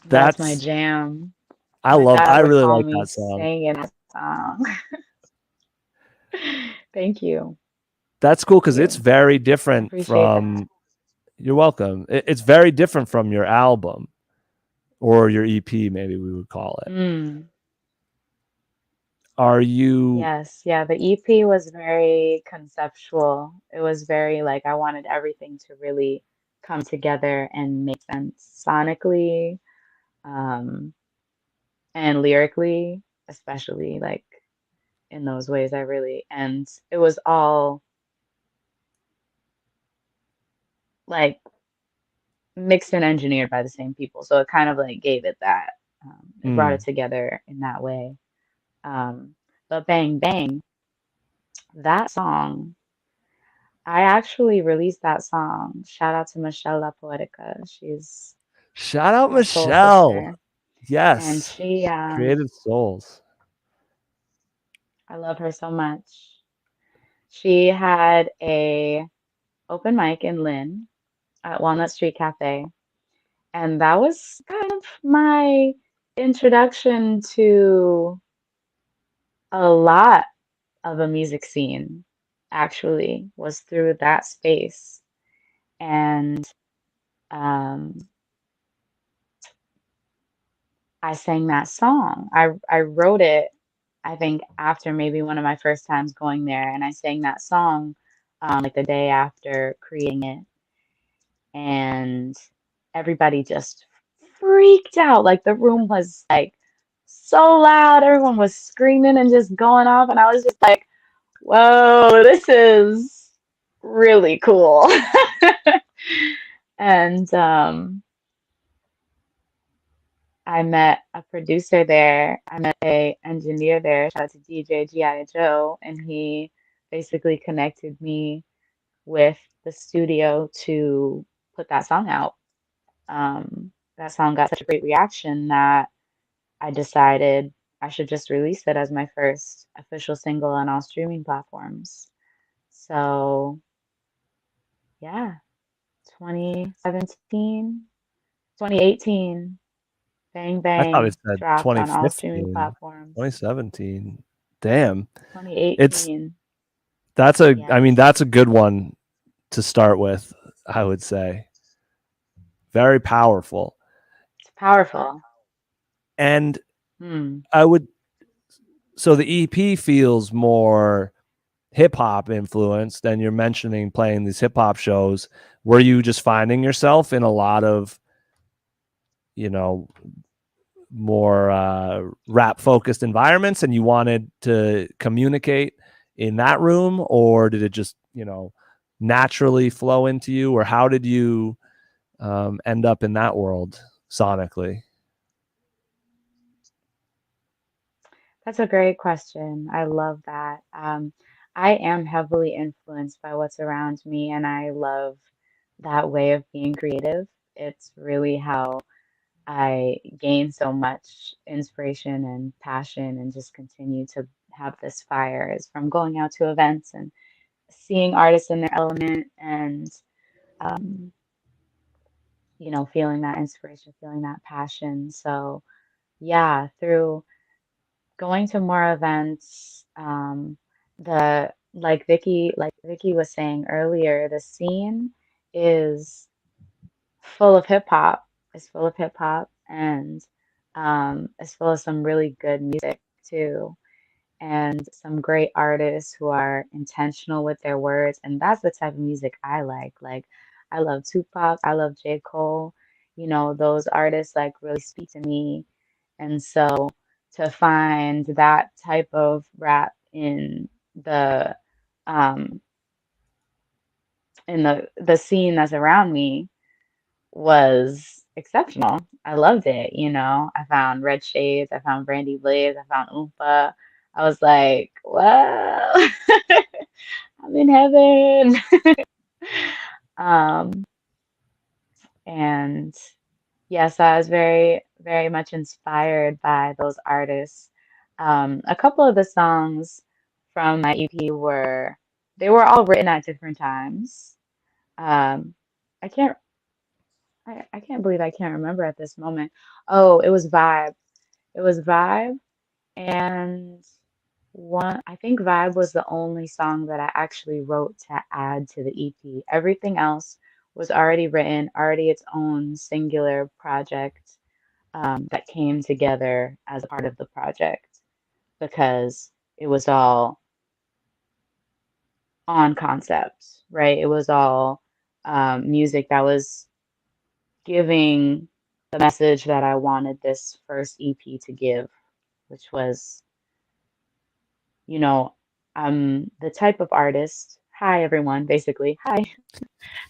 S5: that's my
S2: That's
S5: jam. My dad
S2: I
S5: would
S2: really
S5: call
S2: like
S5: me
S2: that song.
S5: singing that song. Thank you.
S2: That's cool because
S5: Thank
S2: it's
S5: you.
S2: very
S5: I
S2: different
S5: appreciate that.
S2: from. You're welcome. It's very different from your album or your EP, maybe we would call it.
S5: Mm.
S2: Are you?
S5: Yes, yeah, the EP was very conceptual. It was very like, I wanted everything to really come together and make sense sonically, um, and lyrically, especially like in those ways. And it was all like mixed and engineered by the same people. So it kind of like gave it that, it brought it
S2: Mm,
S5: together in that way. But Bang Bang, that song. I actually released that song. Shout out to Michelle La Poetica. She's
S2: shout out
S5: my soul
S2: Michelle.
S5: sister. And
S2: Yes,
S5: she,
S2: Creative Souls.
S5: I love her so much. She had a open mic in Lynn at Walnut Street Cafe. And that was kind of my introduction to a lot of a music scene, actually, was through that space. And um, I sang that song. I wrote it, I think, after maybe one of my first times going there, and I sang that song like the day after creating it, and everybody just freaked out. Like, the room was like so loud, everyone was screaming and just going off, and I was just like, "Whoa, this is really cool." And I met a producer there. I met a engineer there. Shout out to DJ G.I. Joe, and he basically connected me with the studio to put that song out. That song got such a great reaction that I decided I should just release it as my first official single on all streaming platforms. So yeah, 2017, 2018. Bang
S2: I thought it
S5: Bang
S2: said
S5: dropped on all streaming
S2: 2015,
S5: platforms.
S2: 2017. Damn. It's
S5: 2018.
S2: I mean,
S5: Yes.
S2: that's a good one to start with, I would say. Very powerful.
S5: It's powerful.
S2: And
S5: Hmm.
S2: I would, so the EP feels more hip hop influenced, and you're mentioning playing these hip hop shows. Were you just finding yourself in a lot of, you know, more rap focused environments and you wanted to communicate in that room, or did it just, naturally flow into you, or how did you end up in that world sonically?
S5: That's a great question. I love that. I am heavily influenced by what's around me, and I love that way of being creative. It's really how I gain so much inspiration and passion and just continue to have this fire, is from going out to events and seeing artists in their element, and um, feeling that inspiration, feeling that passion. So yeah, through going to more events, the like Vicky was saying earlier, the scene is full of hip hop. It's full of hip hop, and it's full of some really good music too, and some great artists who are intentional with their words. And that's the type of music I like. Like, I love Tupac, I love J. Cole. Those artists like really speak to me. And so to find that type of rap the um in the scene that's around me was exceptional. I loved it, you know. I found Red Shades, I found Brandy Blaze, I found Oompa. I was like, well, I'm in heaven. Um, and yes, I was very, very much inspired by those artists. A couple of the songs from my EP they were all written at different times. Um, I can't, I can't believe I can't remember at this moment. Oh, it was Vibe. It was Vibe, and I think Vibe was the only song that I actually wrote to add to the EP. Everything else was already written, already its own singular project, that came together as a part of the project because it was all on concept, right? It was all music that was giving the message that I wanted this first EP to give, which was, you know, I'm the type of artist. Hi, everyone, basically. Hi.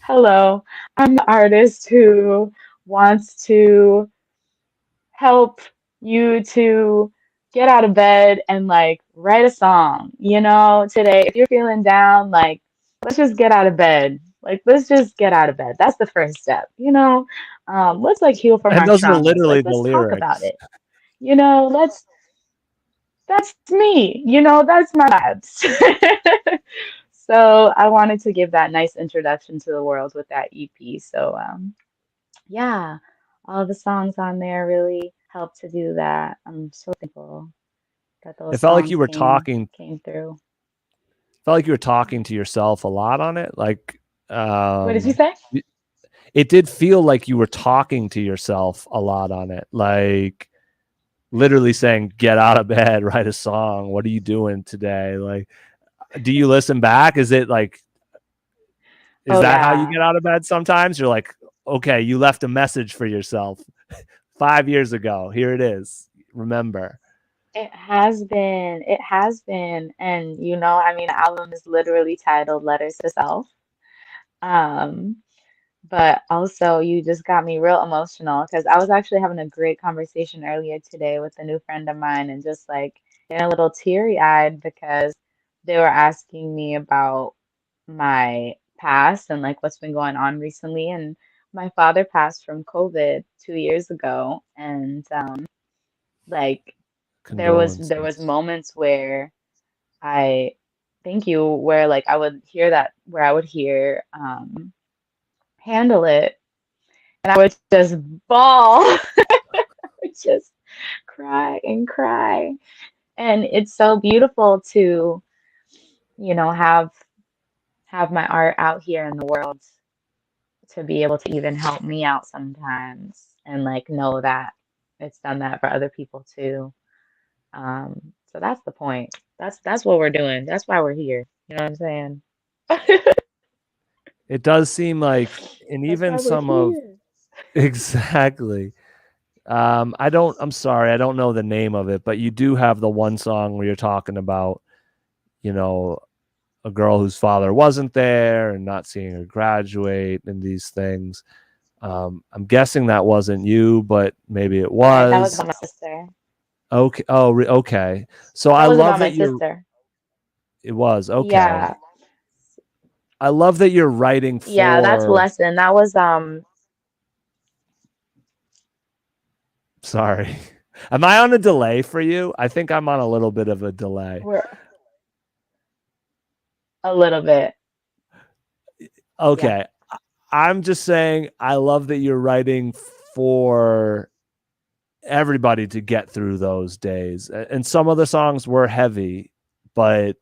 S5: Hello. I'm the artist who wants to help you to get out of bed and like write a song. You know, today, if you're feeling down, like, let's just get out of bed. Like, let's just get out of bed. That's the first step, you know? Let's like heal from
S2: And
S5: our
S2: those are
S5: traumas.
S2: literally
S5: Like,
S2: the
S5: let's talk about
S2: lyrics.
S5: it. You know, that's me, you know, that's my vibes. So I wanted to give that nice introduction to the world with that EP. So yeah, all the songs on there really helped to do that. I'm so thankful that
S2: It
S5: those
S2: felt like
S5: songs
S2: you were talking.
S5: came through.
S2: Felt like you were talking to yourself a lot on it. Like,
S5: What did you say?
S2: it did feel like you were talking to yourself a lot on it. Like literally saying, "Get out of bed, write a song. What are you doing today?" Like, do you listen back? Is it like, is
S5: Oh
S2: that how you
S5: yeah.
S2: get out of bed? Sometimes you're like, okay, you left a message for yourself 5 years ago. Here it is. Remember.
S5: It has been. And you know, I mean, the album is literally titled Letters to Self. Um, But also, you just got me real emotional because I was actually having a great conversation earlier today with a new friend of mine and just like getting a little teary-eyed because they were asking me about my past and like what's been going on recently. And my father passed from COVID 2 years ago, and like there was
S2: Condolences.
S5: moments where I thank you where like I would hear that where I would hear handle it. And I would just bawl. I would just cry and cry. And it's so beautiful to, you know, have my art out here in the world to be able to even help me out sometimes and like know that it's done that for other people too. So that's the point. That's what we're doing. That's why we're here. You know what I'm saying?
S2: It does seem like, and
S5: That's
S2: even
S5: why we're
S2: some of
S5: here.
S2: exactly. I'm sorry, I don't know the name of it, but you do have the one song where you're talking about, you know, a girl whose father wasn't there and not seeing her graduate and these things. I'm guessing that wasn't you, but maybe it
S5: Yeah, that was
S2: was.
S5: about my sister.
S2: Okay. Oh, okay. So
S5: That
S2: I
S5: was
S2: love
S5: about my
S2: that
S5: sister.
S2: it was okay.
S5: Yeah.
S2: I love that you're writing
S5: Yeah, that's
S2: for,
S5: lesson. That was
S2: sorry. Am I on a delay for you? I think I'm on a little bit of a delay.
S5: we're a little bit. Yeah.
S2: Okay. I'm just saying, I love that you're writing for everybody to get through those days. And some of the songs were heavy, but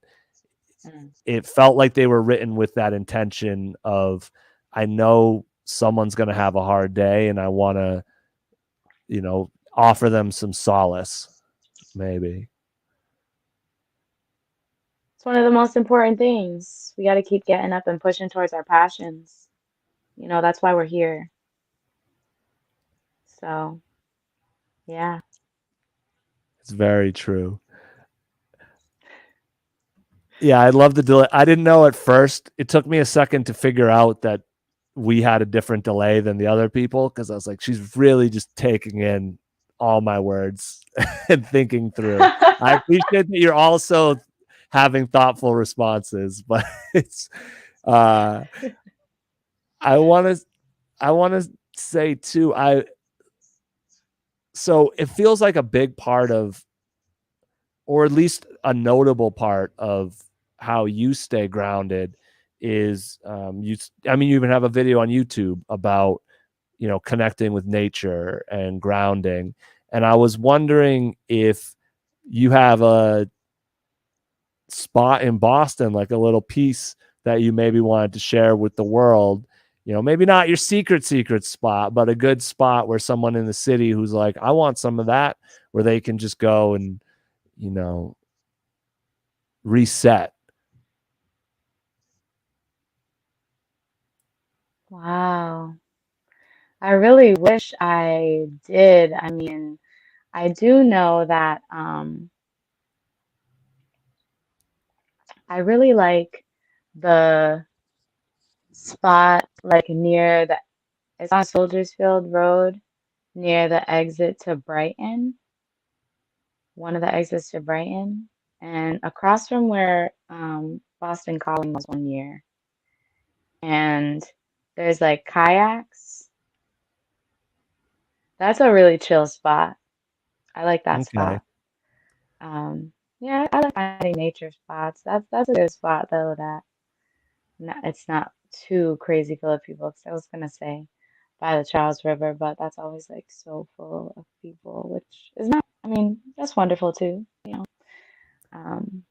S5: Mm.
S2: it felt like they were written with that intention of, I know someone's going to have a hard day and I want to, offer them some solace, maybe.
S5: It's one of the most important things. We got to keep getting up and pushing towards our passions. You know, that's why we're here. So, yeah.
S2: It's very true. Yeah, I love the delay. I didn't know at first. It took me a second to figure out that we had a different delay than the other people, because I was like, she's really just taking in all my words and thinking through. I appreciate that you're also having thoughtful responses, but it's I want to say too, so it feels like a big part of, or at least a notable part of how you stay grounded is you even have a video on YouTube about connecting with nature and grounding, and I was wondering if you have a spot in Boston, like a little piece that you maybe wanted to share with the world, maybe not your secret spot, but a good spot where someone in the city who's like, I want some of that, where they can just go and reset.
S5: Wow. I really wish I did. I mean, I do know that I really like the spot like near the it's on Soldiers Field Road near the exit to Brighton, one of the exits to Brighton, and across from where Boston Calling was one year. And there's like kayaks. That's a really chill spot. I like that
S2: Okay.
S5: spot. Yeah, I like finding nature spots. That's a good spot though. It's not too crazy full of people. 'Cause I was gonna say by the Charles River, but that's always like so full of people, which is not. I mean, that's wonderful too. Um,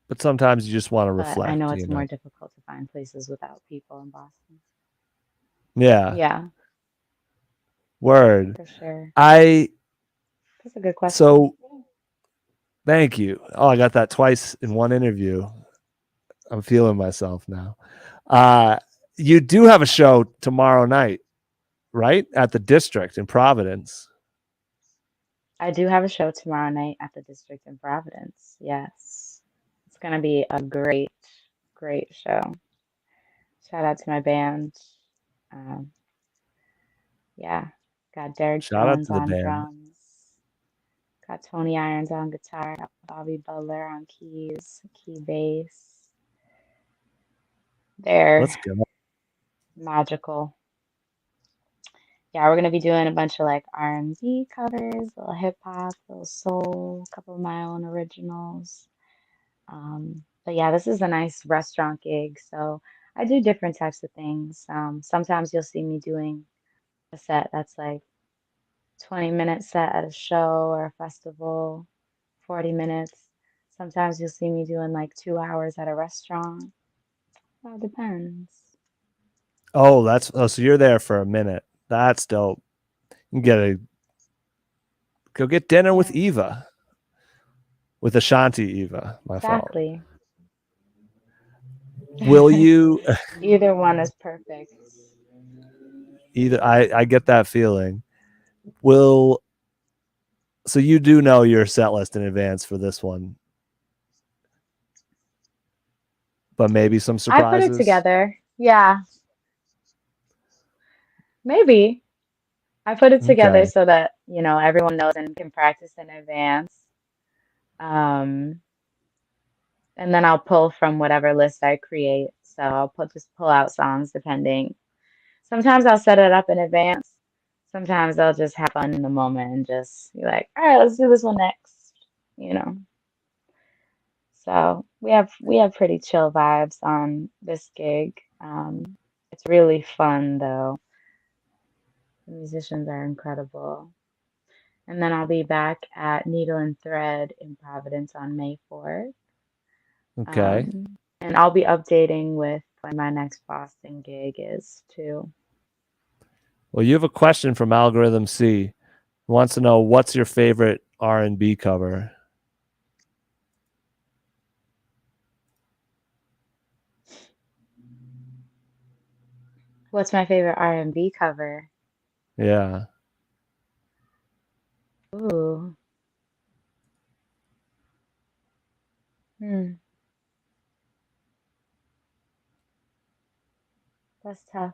S2: But sometimes you just want to
S5: but I
S2: reflect,
S5: know it's more difficult to find places without people in Boston.
S2: Yeah.
S5: Yeah,
S2: Word.
S5: for sure.
S2: That's
S5: a good question.
S2: So thank you. Oh, I got that twice in one interview. I'm feeling myself now. You do have a show tomorrow night, right? At the District in Providence.
S5: I do have a show tomorrow night at the District in Providence. Yes. It's gonna be a great, great show. Shout out to my band. Um, yeah, got Derek
S2: Shout out
S5: Jones
S2: to the
S5: on
S2: band.
S5: drums, got Tony Irons on guitar, got Bobby Butler on keys, key bass. They're
S2: Let's go.
S5: magical. Yeah, we're gonna be doing a bunch of like R&B covers, a little hip hop, a little soul, a couple of my own originals. But yeah, this is a nice restaurant gig, so I do different types of things. Sometimes you'll see me doing a set that's like 20-minute set at a show or a festival, 40 minutes. Sometimes you'll see me doing like 2 hours at a restaurant. All depends.
S2: Oh, so you're there for a minute. That's dope. You can go get dinner with
S5: Yeah,
S2: Eva. With Ashanti Eva, my fault.
S5: exactly.
S2: Will you
S5: Either one is perfect.
S2: I get that feeling. So you do know your set list in advance for this one, but maybe some
S5: I put it
S2: surprises.
S5: together. Yeah, maybe. I put it together
S2: Okay.
S5: so that, everyone knows and can practice in advance. Um, and then I'll pull from whatever list I create. So just pull out songs depending. Sometimes I'll set it up in advance. Sometimes I'll just have fun in the moment and just be like, all right, let's do this one next, you know. So we have pretty chill vibes on this gig. It's really fun though. The musicians are incredible. And then I'll be back at Needle and Thread in Providence on May 4th.
S2: Okay.
S5: And I'll be updating with when my next Boston gig is too.
S2: Well, you have a question from Algorithm C. He wants to know, what's your favorite R&B cover?
S5: What's my favorite R&B cover?
S2: Yeah.
S5: Ooh. Hmm. That's tough.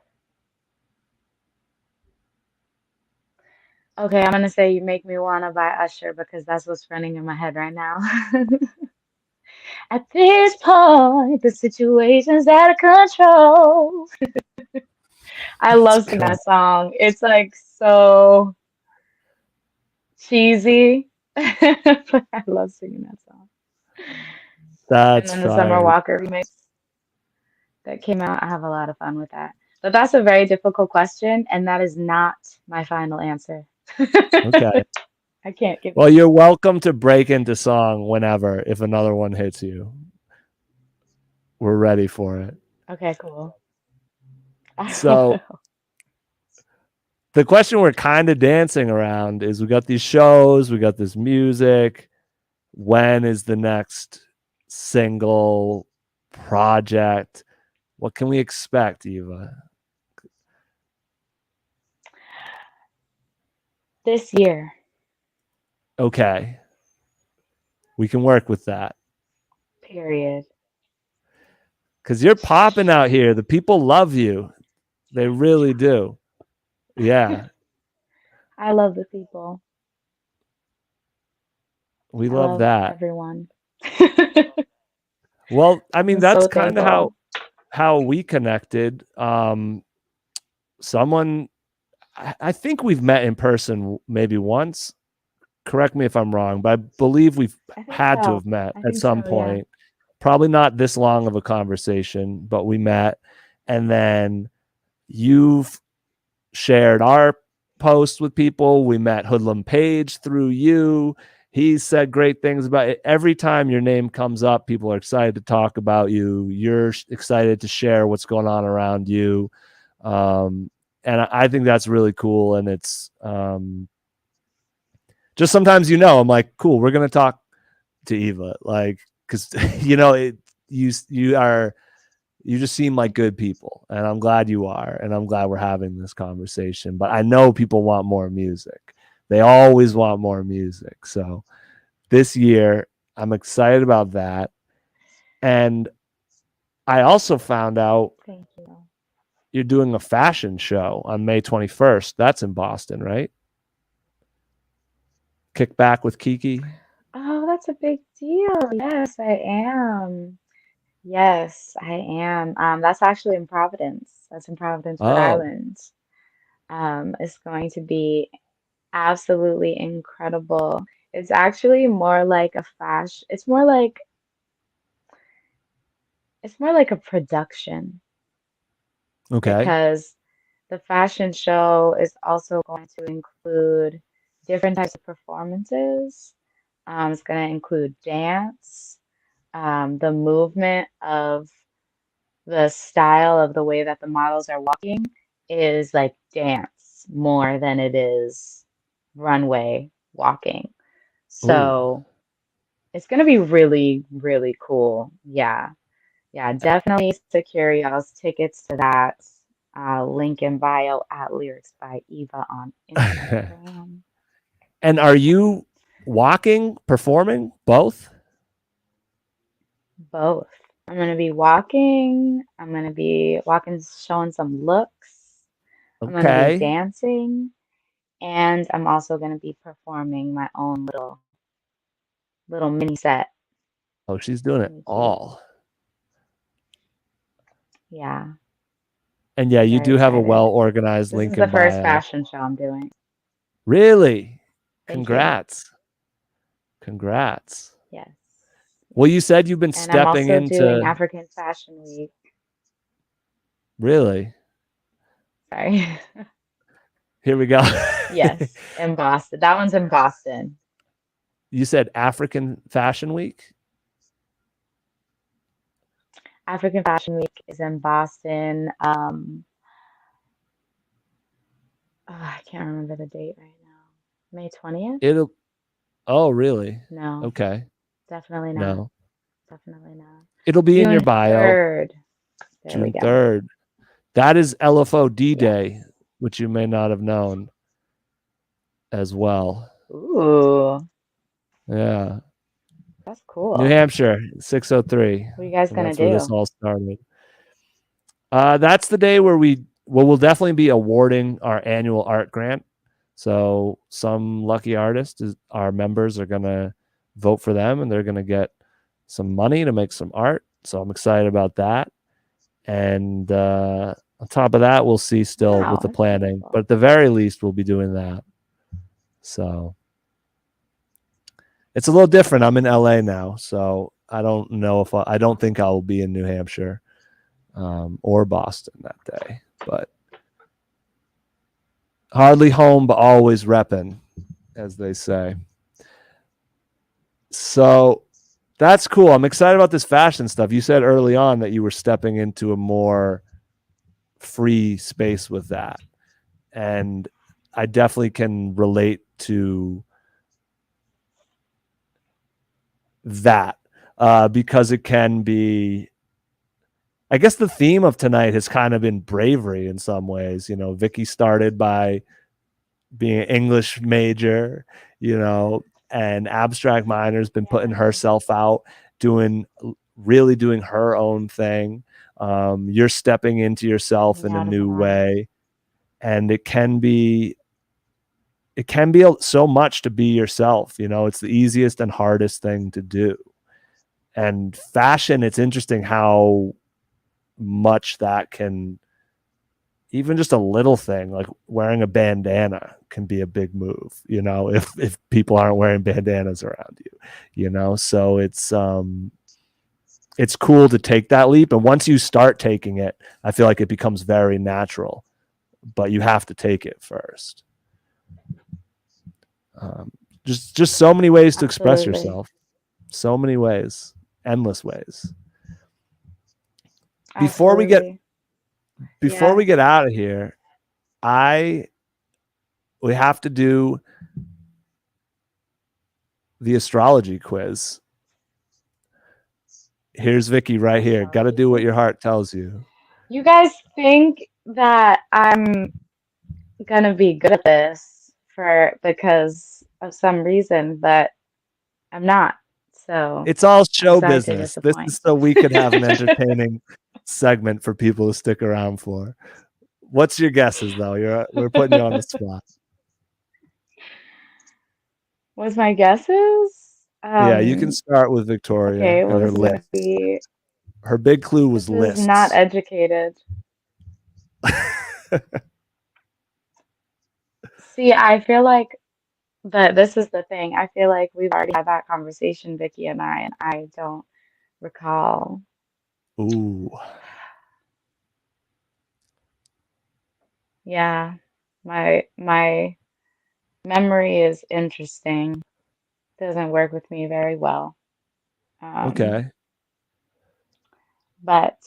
S5: Okay, I'm gonna say You Make Me Wanna by Usher because that's what's running in my head right now. At this point, the situation's out of control. I love singing that song. It's like so cheesy, but I love singing that song.
S2: That's
S5: And then the Summer
S2: fire.
S5: Walker remix that came out, I have a lot of fun with that. But that's a very difficult question, and that is not my final answer.
S2: Okay.
S5: I can't give
S2: Well, you're welcome to break into song whenever if another one hits you. We're ready for it.
S5: Okay, cool.
S2: So the question we're kind of dancing around is we got these shows, we got this music. When is the next single project? What can we expect, Eva?
S5: This year.
S2: Okay. We can work with that.
S5: Period.
S2: Because you're popping out here. The people love you. They really do. Yeah.
S5: I love the people.
S2: We
S5: I
S2: love
S5: love
S2: that.
S5: everyone.
S2: Well, I mean,
S5: I'm
S2: that's
S5: so
S2: kind of
S5: thankful.
S2: how we connected. Someone, I think we've met in person maybe once. Correct me if I'm wrong, but I believe we've
S5: I think
S2: had to
S5: so.
S2: have met
S5: I
S2: at
S5: think
S2: some
S5: so, yeah.
S2: point. Probably not this long of a conversation, but we met. And then you've shared our post with people. We met Hoodlum Page through you. He said great things about it. Every time your name comes up, people are excited to talk about you. You're excited to share what's going on around you. And I think that's really cool. And it's just sometimes, I'm like, cool, we're going to talk to Eva. Like, because, you just seem like good people, and I'm glad you are, and I'm glad we're having this conversation. But I know people want more music. They always want more music. So this year, I'm excited about that. And I also found out
S5: Thank you.
S2: you're doing a fashion show on May 21st. That's in Boston, right? Kick back with Kiki.
S5: Oh, that's a big deal. Yes, I am. Yes, I am. That's actually in Providence. That's in Providence, Rhode
S2: Oh,
S5: Island. It's going to be absolutely incredible. It's actually more like a fashion. It's more like a production
S2: okay.
S5: because the fashion show is also going to include different types of performances. It's going to include dance, the movement of the style of the way that the models are walking is like dance more than it is runway walking.
S2: Ooh.
S5: So it's going to be really, really cool. Yeah. Yeah, definitely secure y'all's tickets to that. Link in bio at Lyrics by Eva on Instagram.
S2: And are you walking, performing, both?
S5: Both. I'm going to be walking. I'm going to be walking, showing some looks. I'm going to be
S2: Okay.
S5: dancing. And I'm also going to be performing my own little mini set.
S2: Oh, she's doing it
S5: Really cute.
S2: all.
S5: Yeah,
S2: And yeah, you
S5: very
S2: do have a
S5: excited.
S2: well-organized
S5: This
S2: link
S5: is the
S2: in
S5: first
S2: bio.
S5: fashion show I'm doing.
S2: Really?
S5: Thank you.
S2: Congrats.
S5: Yes.
S2: Well, you said you've been
S5: And I'm
S2: stepping
S5: also doing
S2: into.
S5: African Fashion Week.
S2: Really?
S5: Sorry.
S2: Here we go.
S5: Yes, in Boston. That one's in Boston.
S2: You said African Fashion Week?
S5: African Fashion Week is in Boston. I can't remember the date right now. May 20th?
S2: Oh, really?
S5: No,
S2: Okay.
S5: definitely not.
S2: No.
S5: Definitely not.
S2: It'll be in your
S5: June
S2: bio.
S5: 3rd. There we
S2: June
S5: go.
S2: 3rd. That is LFOD
S5: Yes.
S2: Day, which you may not have known as well.
S5: Ooh,
S2: Yeah.
S5: that's cool.
S2: New Hampshire, 603.
S5: What are you guys
S2: And
S5: gonna
S2: that's where this
S5: do?
S2: all started. That's the day where we'll definitely be awarding our annual art grant. So some lucky artists, our members are going to vote for them, and they're going to get some money to make some art. So I'm excited about that. And on top of that, we'll see still with the
S5: Wow,
S2: planning.
S5: wonderful.
S2: But at the very least, we'll be doing that. So it's a little different. I'm in LA now, so I don't know if I don't think I'll be in New Hampshire or Boston that day. But hardly home, but always repping, as they say. So that's cool. I'm excited about this fashion stuff. You said early on that you were stepping into a more free space with that. And I definitely can relate to that because it can be, I guess the theme of tonight has kind of been bravery in some ways. You know, Vicky started by being an English major, and Abstract Miner's been putting herself out, really doing her own thing. You're stepping into yourself in a
S5: Out of
S2: new
S5: line.
S2: way, and it can be so much to be yourself. It's the easiest and hardest thing to do. And fashion, it's interesting how much that can, even just a little thing like wearing a bandana can be a big move, if people aren't wearing bandanas around you, so it's cool to take that leap. And once you start taking it, I feel like it becomes very natural, but you have to take it first. Just so many ways to express
S5: Absolutely.
S2: yourself, so many ways, endless ways.
S5: Absolutely.
S2: Before we get out of here, we have to do the astrology quiz. Here's Vicky right here. Got to do what your heart tells you.
S5: You guys think that I'm gonna be good at this because of some reason, but I'm not. So
S2: It's all
S5: I'm
S2: show
S5: sorry to
S2: business. This
S5: disappoint.
S2: is so we could have an entertaining segment for people to stick around for. What's your guesses, though? We're putting you on the spot.
S5: What's my guesses?
S2: Yeah, you can start with Victoria
S5: Okay,
S2: and
S5: well,
S2: her
S5: this is gonna
S2: list.
S5: be.
S2: Her big clue was
S5: This is
S2: lists.
S5: not educated. See, I feel like this is the thing. I feel like we've already had that conversation, Vicky and I don't recall.
S2: Ooh.
S5: Yeah, my memory is interesting. Doesn't work with me very well.
S2: Okay.
S5: But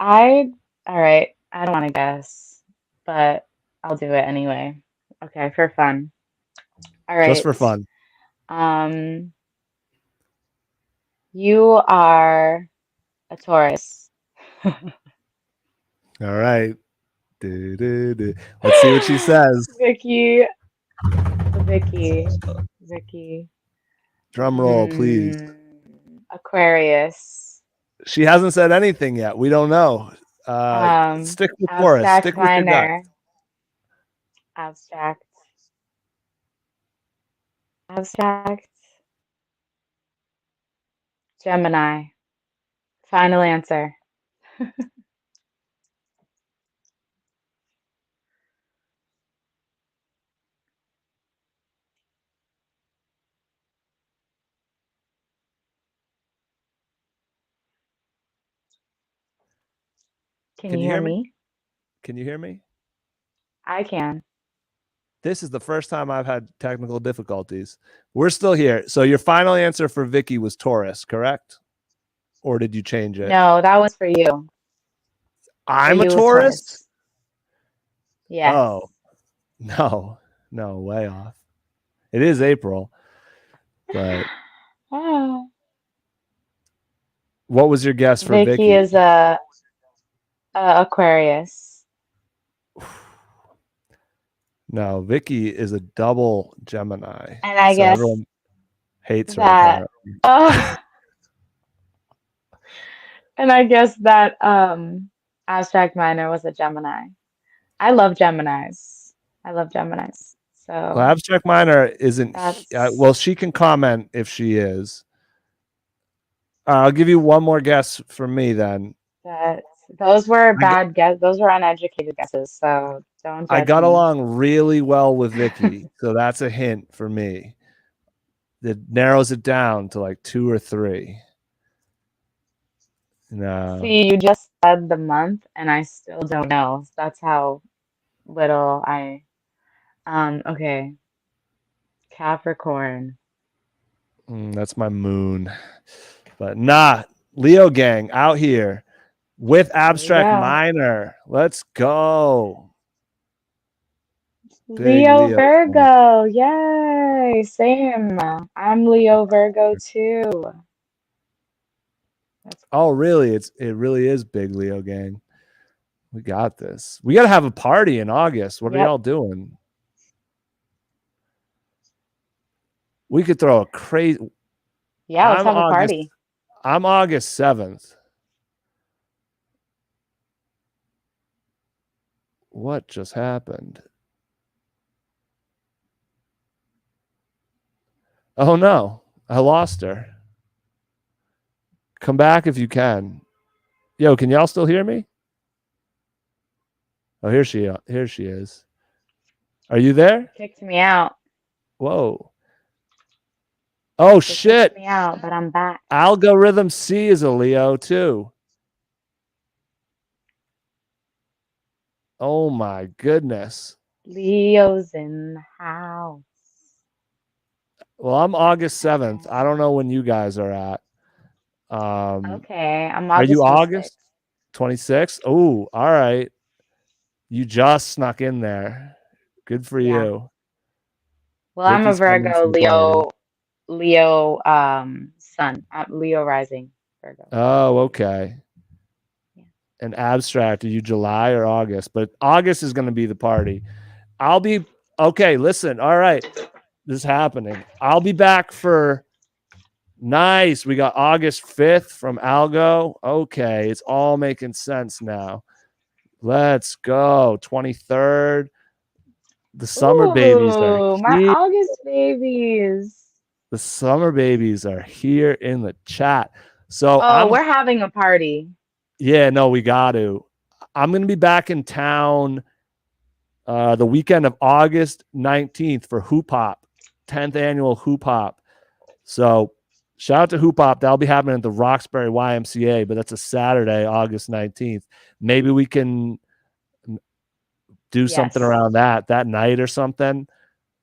S5: all right, I don't want to guess, but I'll do it anyway. Okay, for fun. All
S2: Just
S5: right.
S2: for fun.
S5: You are a Taurus.
S2: All right. Let's see what she says.
S5: Vicky.
S2: Drum roll, please.
S5: Aquarius.
S2: She hasn't said anything yet. We don't know. Stick with Taurus.
S5: Abstract
S2: Stick with your gut.
S5: minor. Abstract. Gemini. Final answer. Can you hear me?
S2: Can you hear me?
S5: I can.
S2: This is the first time I've had technical difficulties. We're still here. So your final answer for Vicky was Taurus, correct? Or did you change it?
S5: No, that was for you.
S2: I'm
S5: For
S2: a
S5: you was
S2: Taurus?
S5: Yes.
S2: Oh, no, way off. It is April, but what was your guess for Vicky?
S5: Vicky is a Aquarius.
S2: No, Vicky is a double Gemini.
S5: And I guess
S2: everyone hates her
S5: that
S2: apparently.
S5: And I guess that abstract minor was a Gemini. I love Geminis. I love Geminis.
S2: Well,
S5: So
S2: abstract minor isn't.
S5: that's
S2: Well, she can comment if she is. I'll give you one more guess from me then.
S5: that. Those were
S2: I got,
S5: bad guess. Those were uneducated guesses. So don't
S2: I
S5: judge
S2: got
S5: me.
S2: along really well with Vicky, so that's a hint for me. That narrows it down to like 2 or 3. No.
S5: See, you just said the month, and I still don't know. That's how little I. Okay, Capricorn.
S2: That's my moon. But nah, Leo gang out here with
S5: There we
S2: abstract
S5: go.
S2: minor. Let's go. Big
S5: Leo
S2: Leo gang.
S5: Virgo. Yay. Same. I'm Leo Virgo too. That's
S2: Oh, really? It really is big Leo gang. We got this. We got to have a party in August. What are
S5: Yep.
S2: y'all doing? We could throw a crazy.
S5: Yeah, let's have a party.
S2: I'm August 7th. What just happened? Oh no, I lost her. Come back if you can. Yo, can y'all still hear me? Oh, here she is. Are you there?
S5: Kicked me out.
S2: Whoa. Oh,
S5: They
S2: shit.
S5: kicked me out, but I'm back.
S2: Algorithm C is a Leo, too. Oh, my goodness.
S5: Leo's in the house.
S2: Well, I'm August 7th. I don't know when you guys are at.
S5: Okay, I'm
S2: Are you
S5: August
S2: 26th? Oh, all right. You just snuck in there. Good for
S5: Yeah.
S2: you.
S5: Well, I'm a
S2: Vicky's having
S5: Virgo,
S2: some party.
S5: Leo, sun. Leo rising, Virgo.
S2: Oh, okay.
S5: Yeah.
S2: An abstract. Are you July or August? But August is going to be the party. I'll be okay. Listen, all right, this is happening. I'll be back for nice. We got August 5th from Algo. Okay, it's all making sense now. Let's go. 23rd. The summer babies are
S5: Ooh, my
S2: here.
S5: August babies.
S2: The summer babies are here in the chat. So
S5: Oh, we're having a party.
S2: Yeah, no, we got to. I'm going to be back in town the weekend of August 19th for Hoop Hop, 10th annual Hoop Hop. So shout out to Hoop Hop. That'll be happening at the Roxbury YMCA, but that's a Saturday, August 19th. Maybe we can do something around that night or something.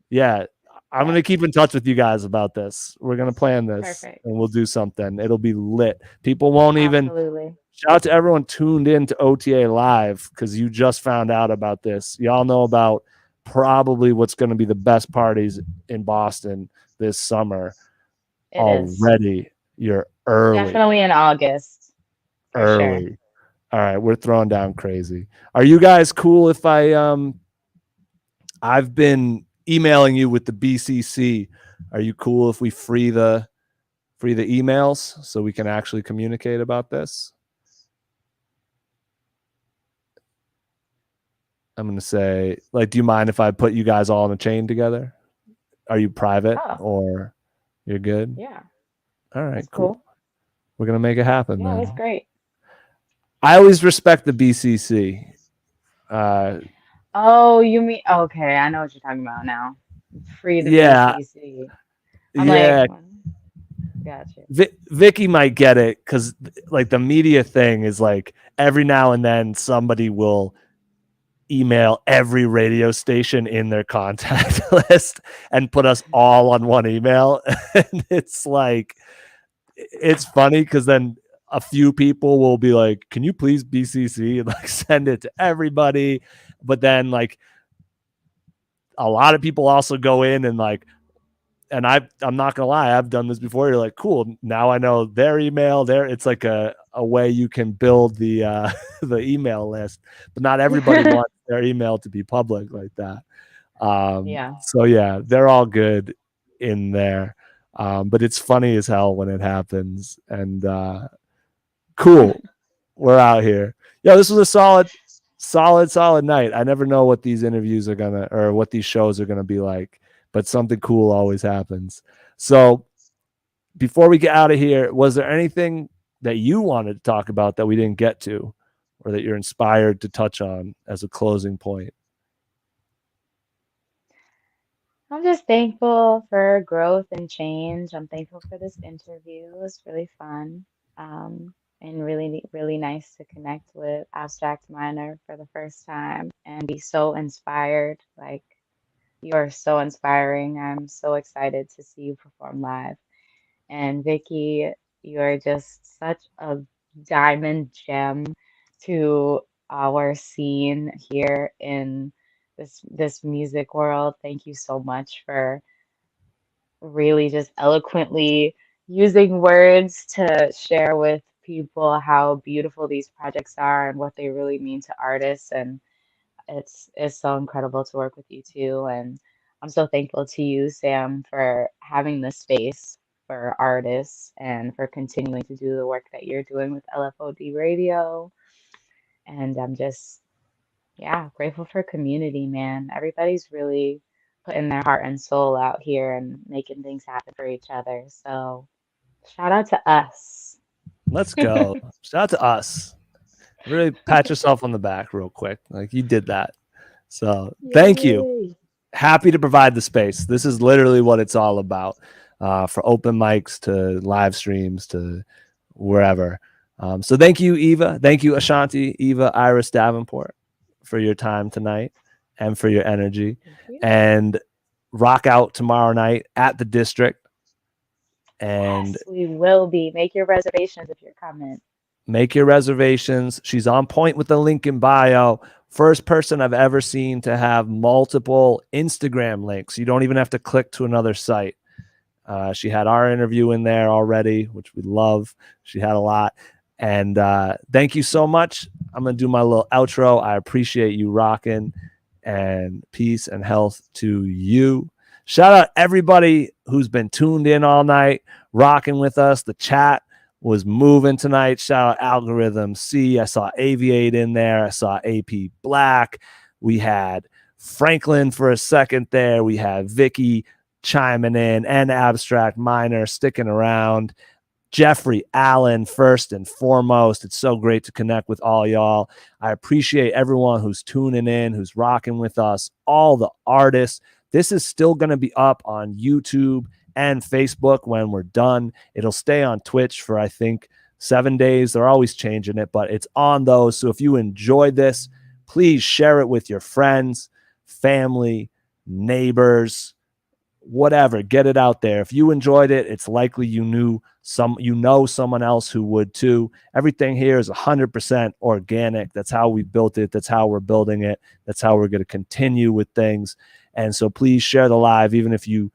S2: Yeah, I'm going to keep in touch with you guys about this. We're going to plan this.
S5: Perfect.
S2: And we'll do something. It'll be lit. People won't even.
S5: Absolutely.
S2: Shout out to everyone tuned in to OTA Live because you just found out about this. Y'all know about probably what's going to be the best parties in Boston this summer.
S5: It
S2: already.
S5: is.
S2: You're early.
S5: Definitely in August.
S2: Early.
S5: Sure.
S2: All right, we're throwing down crazy. Are you guys cool if I've been emailing you with the BCC. Are you cool if we free the emails so we can actually communicate about this? I'm going to say, like, do you mind if I put you guys all in a chain together? Are you private or you're good?
S5: Yeah.
S2: All right,
S5: that's
S2: cool. We're going to make it happen.
S5: Yeah,
S2: then.
S5: that's great.
S2: I always respect the BCC.
S5: Oh, you mean, okay, I know what you're talking about now. Free the BCC. I'm like, gotcha.
S2: Vicky might get it because like the media thing is like every now and then somebody will email every radio station in their contact list and put us all on one email. And it's like, it's funny because then a few people will be like, can you please BCC and like send it to everybody? But then like a lot of people also go in and like, and I'm not gonna lie, I've done this before. You're like, cool, now I know their email. It's like a way you can build the the email list, but not everybody wants their email to be public like that. So yeah, they're all good in there. But it's funny as hell when it happens. And Cool. We're out here. Yeah, this was a solid night. I never know what these interviews are gonna, or what these shows are gonna be like, but something cool always happens. So before we get out of here, was there anything that you wanted to talk about that we didn't get to, or that you're inspired to touch on as a closing point?
S5: I'm just thankful for growth and change. I'm thankful for this interview. It was really fun. And really, really nice to connect with Abstract Minor for the first time and be so inspired. Like, you are so inspiring. I'm so excited to see you perform live. And Vicky, you are just such a diamond gem to our scene here in this music world. Thank you so much for really just eloquently using words to share with people how beautiful these projects are and what they really mean to artists. And it's so incredible to work with you too. And I'm so thankful to you, Sam, for having this space for artists and for continuing to do the work that you're doing with LFOD Radio. And I'm just, yeah, grateful for community, man. Everybody's really putting their heart and soul out here and making things happen for each other. So shout out to us.
S2: Let's go. Shout out to us. Really pat yourself on the back real quick. Like, you did that. So thank you.
S5: Yay.
S2: Happy to provide the space. This is literally what it's all about, for open mics to live streams to wherever. So thank you, Eva. Thank you, Ashanti, Eva, Iris, Davenport, for your time tonight and for your energy.
S5: Thank you.
S2: And rock out tomorrow night at the District. And
S5: Yes, we will be. Make your reservations if you're coming.
S2: make your reservations. She's on point with the link in bio. First person I've ever seen to have multiple Instagram links. You don't even have to click to another site. She had our interview in there already, which we love. She had a lot. And thank you so much. I'm going to do my little outro. I appreciate you rocking, and peace and health to you. Shout out everybody who's been tuned in all night, rocking with us. The chat was moving tonight. Shout out Algorithm C. I saw Aviate in there. I saw AP Black. We had Franklin for a second there. We had Vicky chiming in and Abstract Minor sticking around. Jeffrey Allen, first and foremost. It's so great to connect with all y'all. I appreciate everyone who's tuning in, who's rocking with us, all the artists. This is still going to be up on YouTube and Facebook when we're done. It'll stay on Twitch for, I think, 7 days. They're always changing it, but it's on those. So if you enjoyed this, please share it with your friends, family, neighbors, whatever. Get it out there. If you enjoyed it, it's likely you know someone else who would too. Everything here is 100% organic. That's how we built it. That's how we're building it. That's how we're going to continue with things. And so please share the live, even if you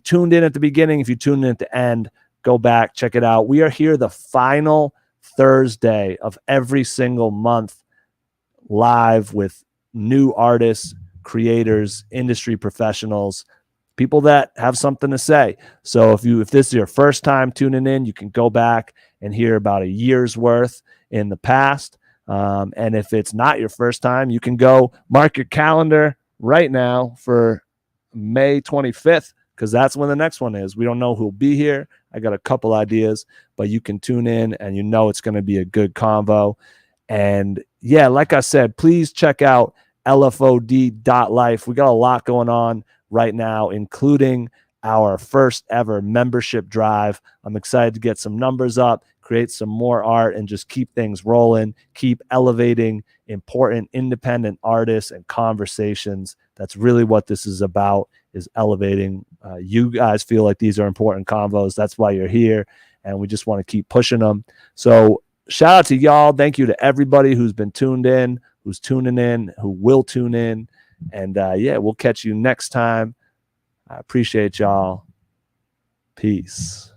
S2: tuned in at the beginning, if you tuned in at the end, go back, check it out. We are here the final Thursday of every single month, live with new artists, creators, industry professionals, people that have something to say. So if this is your first time tuning in, you can go back and hear about a year's worth in the past. And if it's not your first time, you can go mark your calendar right now for May 25th, because that's when the next one is. We don't know who'll be here. I got a couple ideas, but you can tune in and it's going to be a good convo. And yeah, like I said, please check out LFOD.life. We got a lot going on right now, including our first ever membership drive. I'm excited to get some numbers up, create some more art, and just keep things rolling, keep elevating important independent artists and conversations. That's really what this is about, is elevating. You guys feel like these are important convos. That's why you're here, and we just want to keep pushing them. So shout out to y'all. Thank you to everybody who's been tuned in, who's tuning in, who will tune in. And yeah, we'll catch you next time. I appreciate y'all. Peace.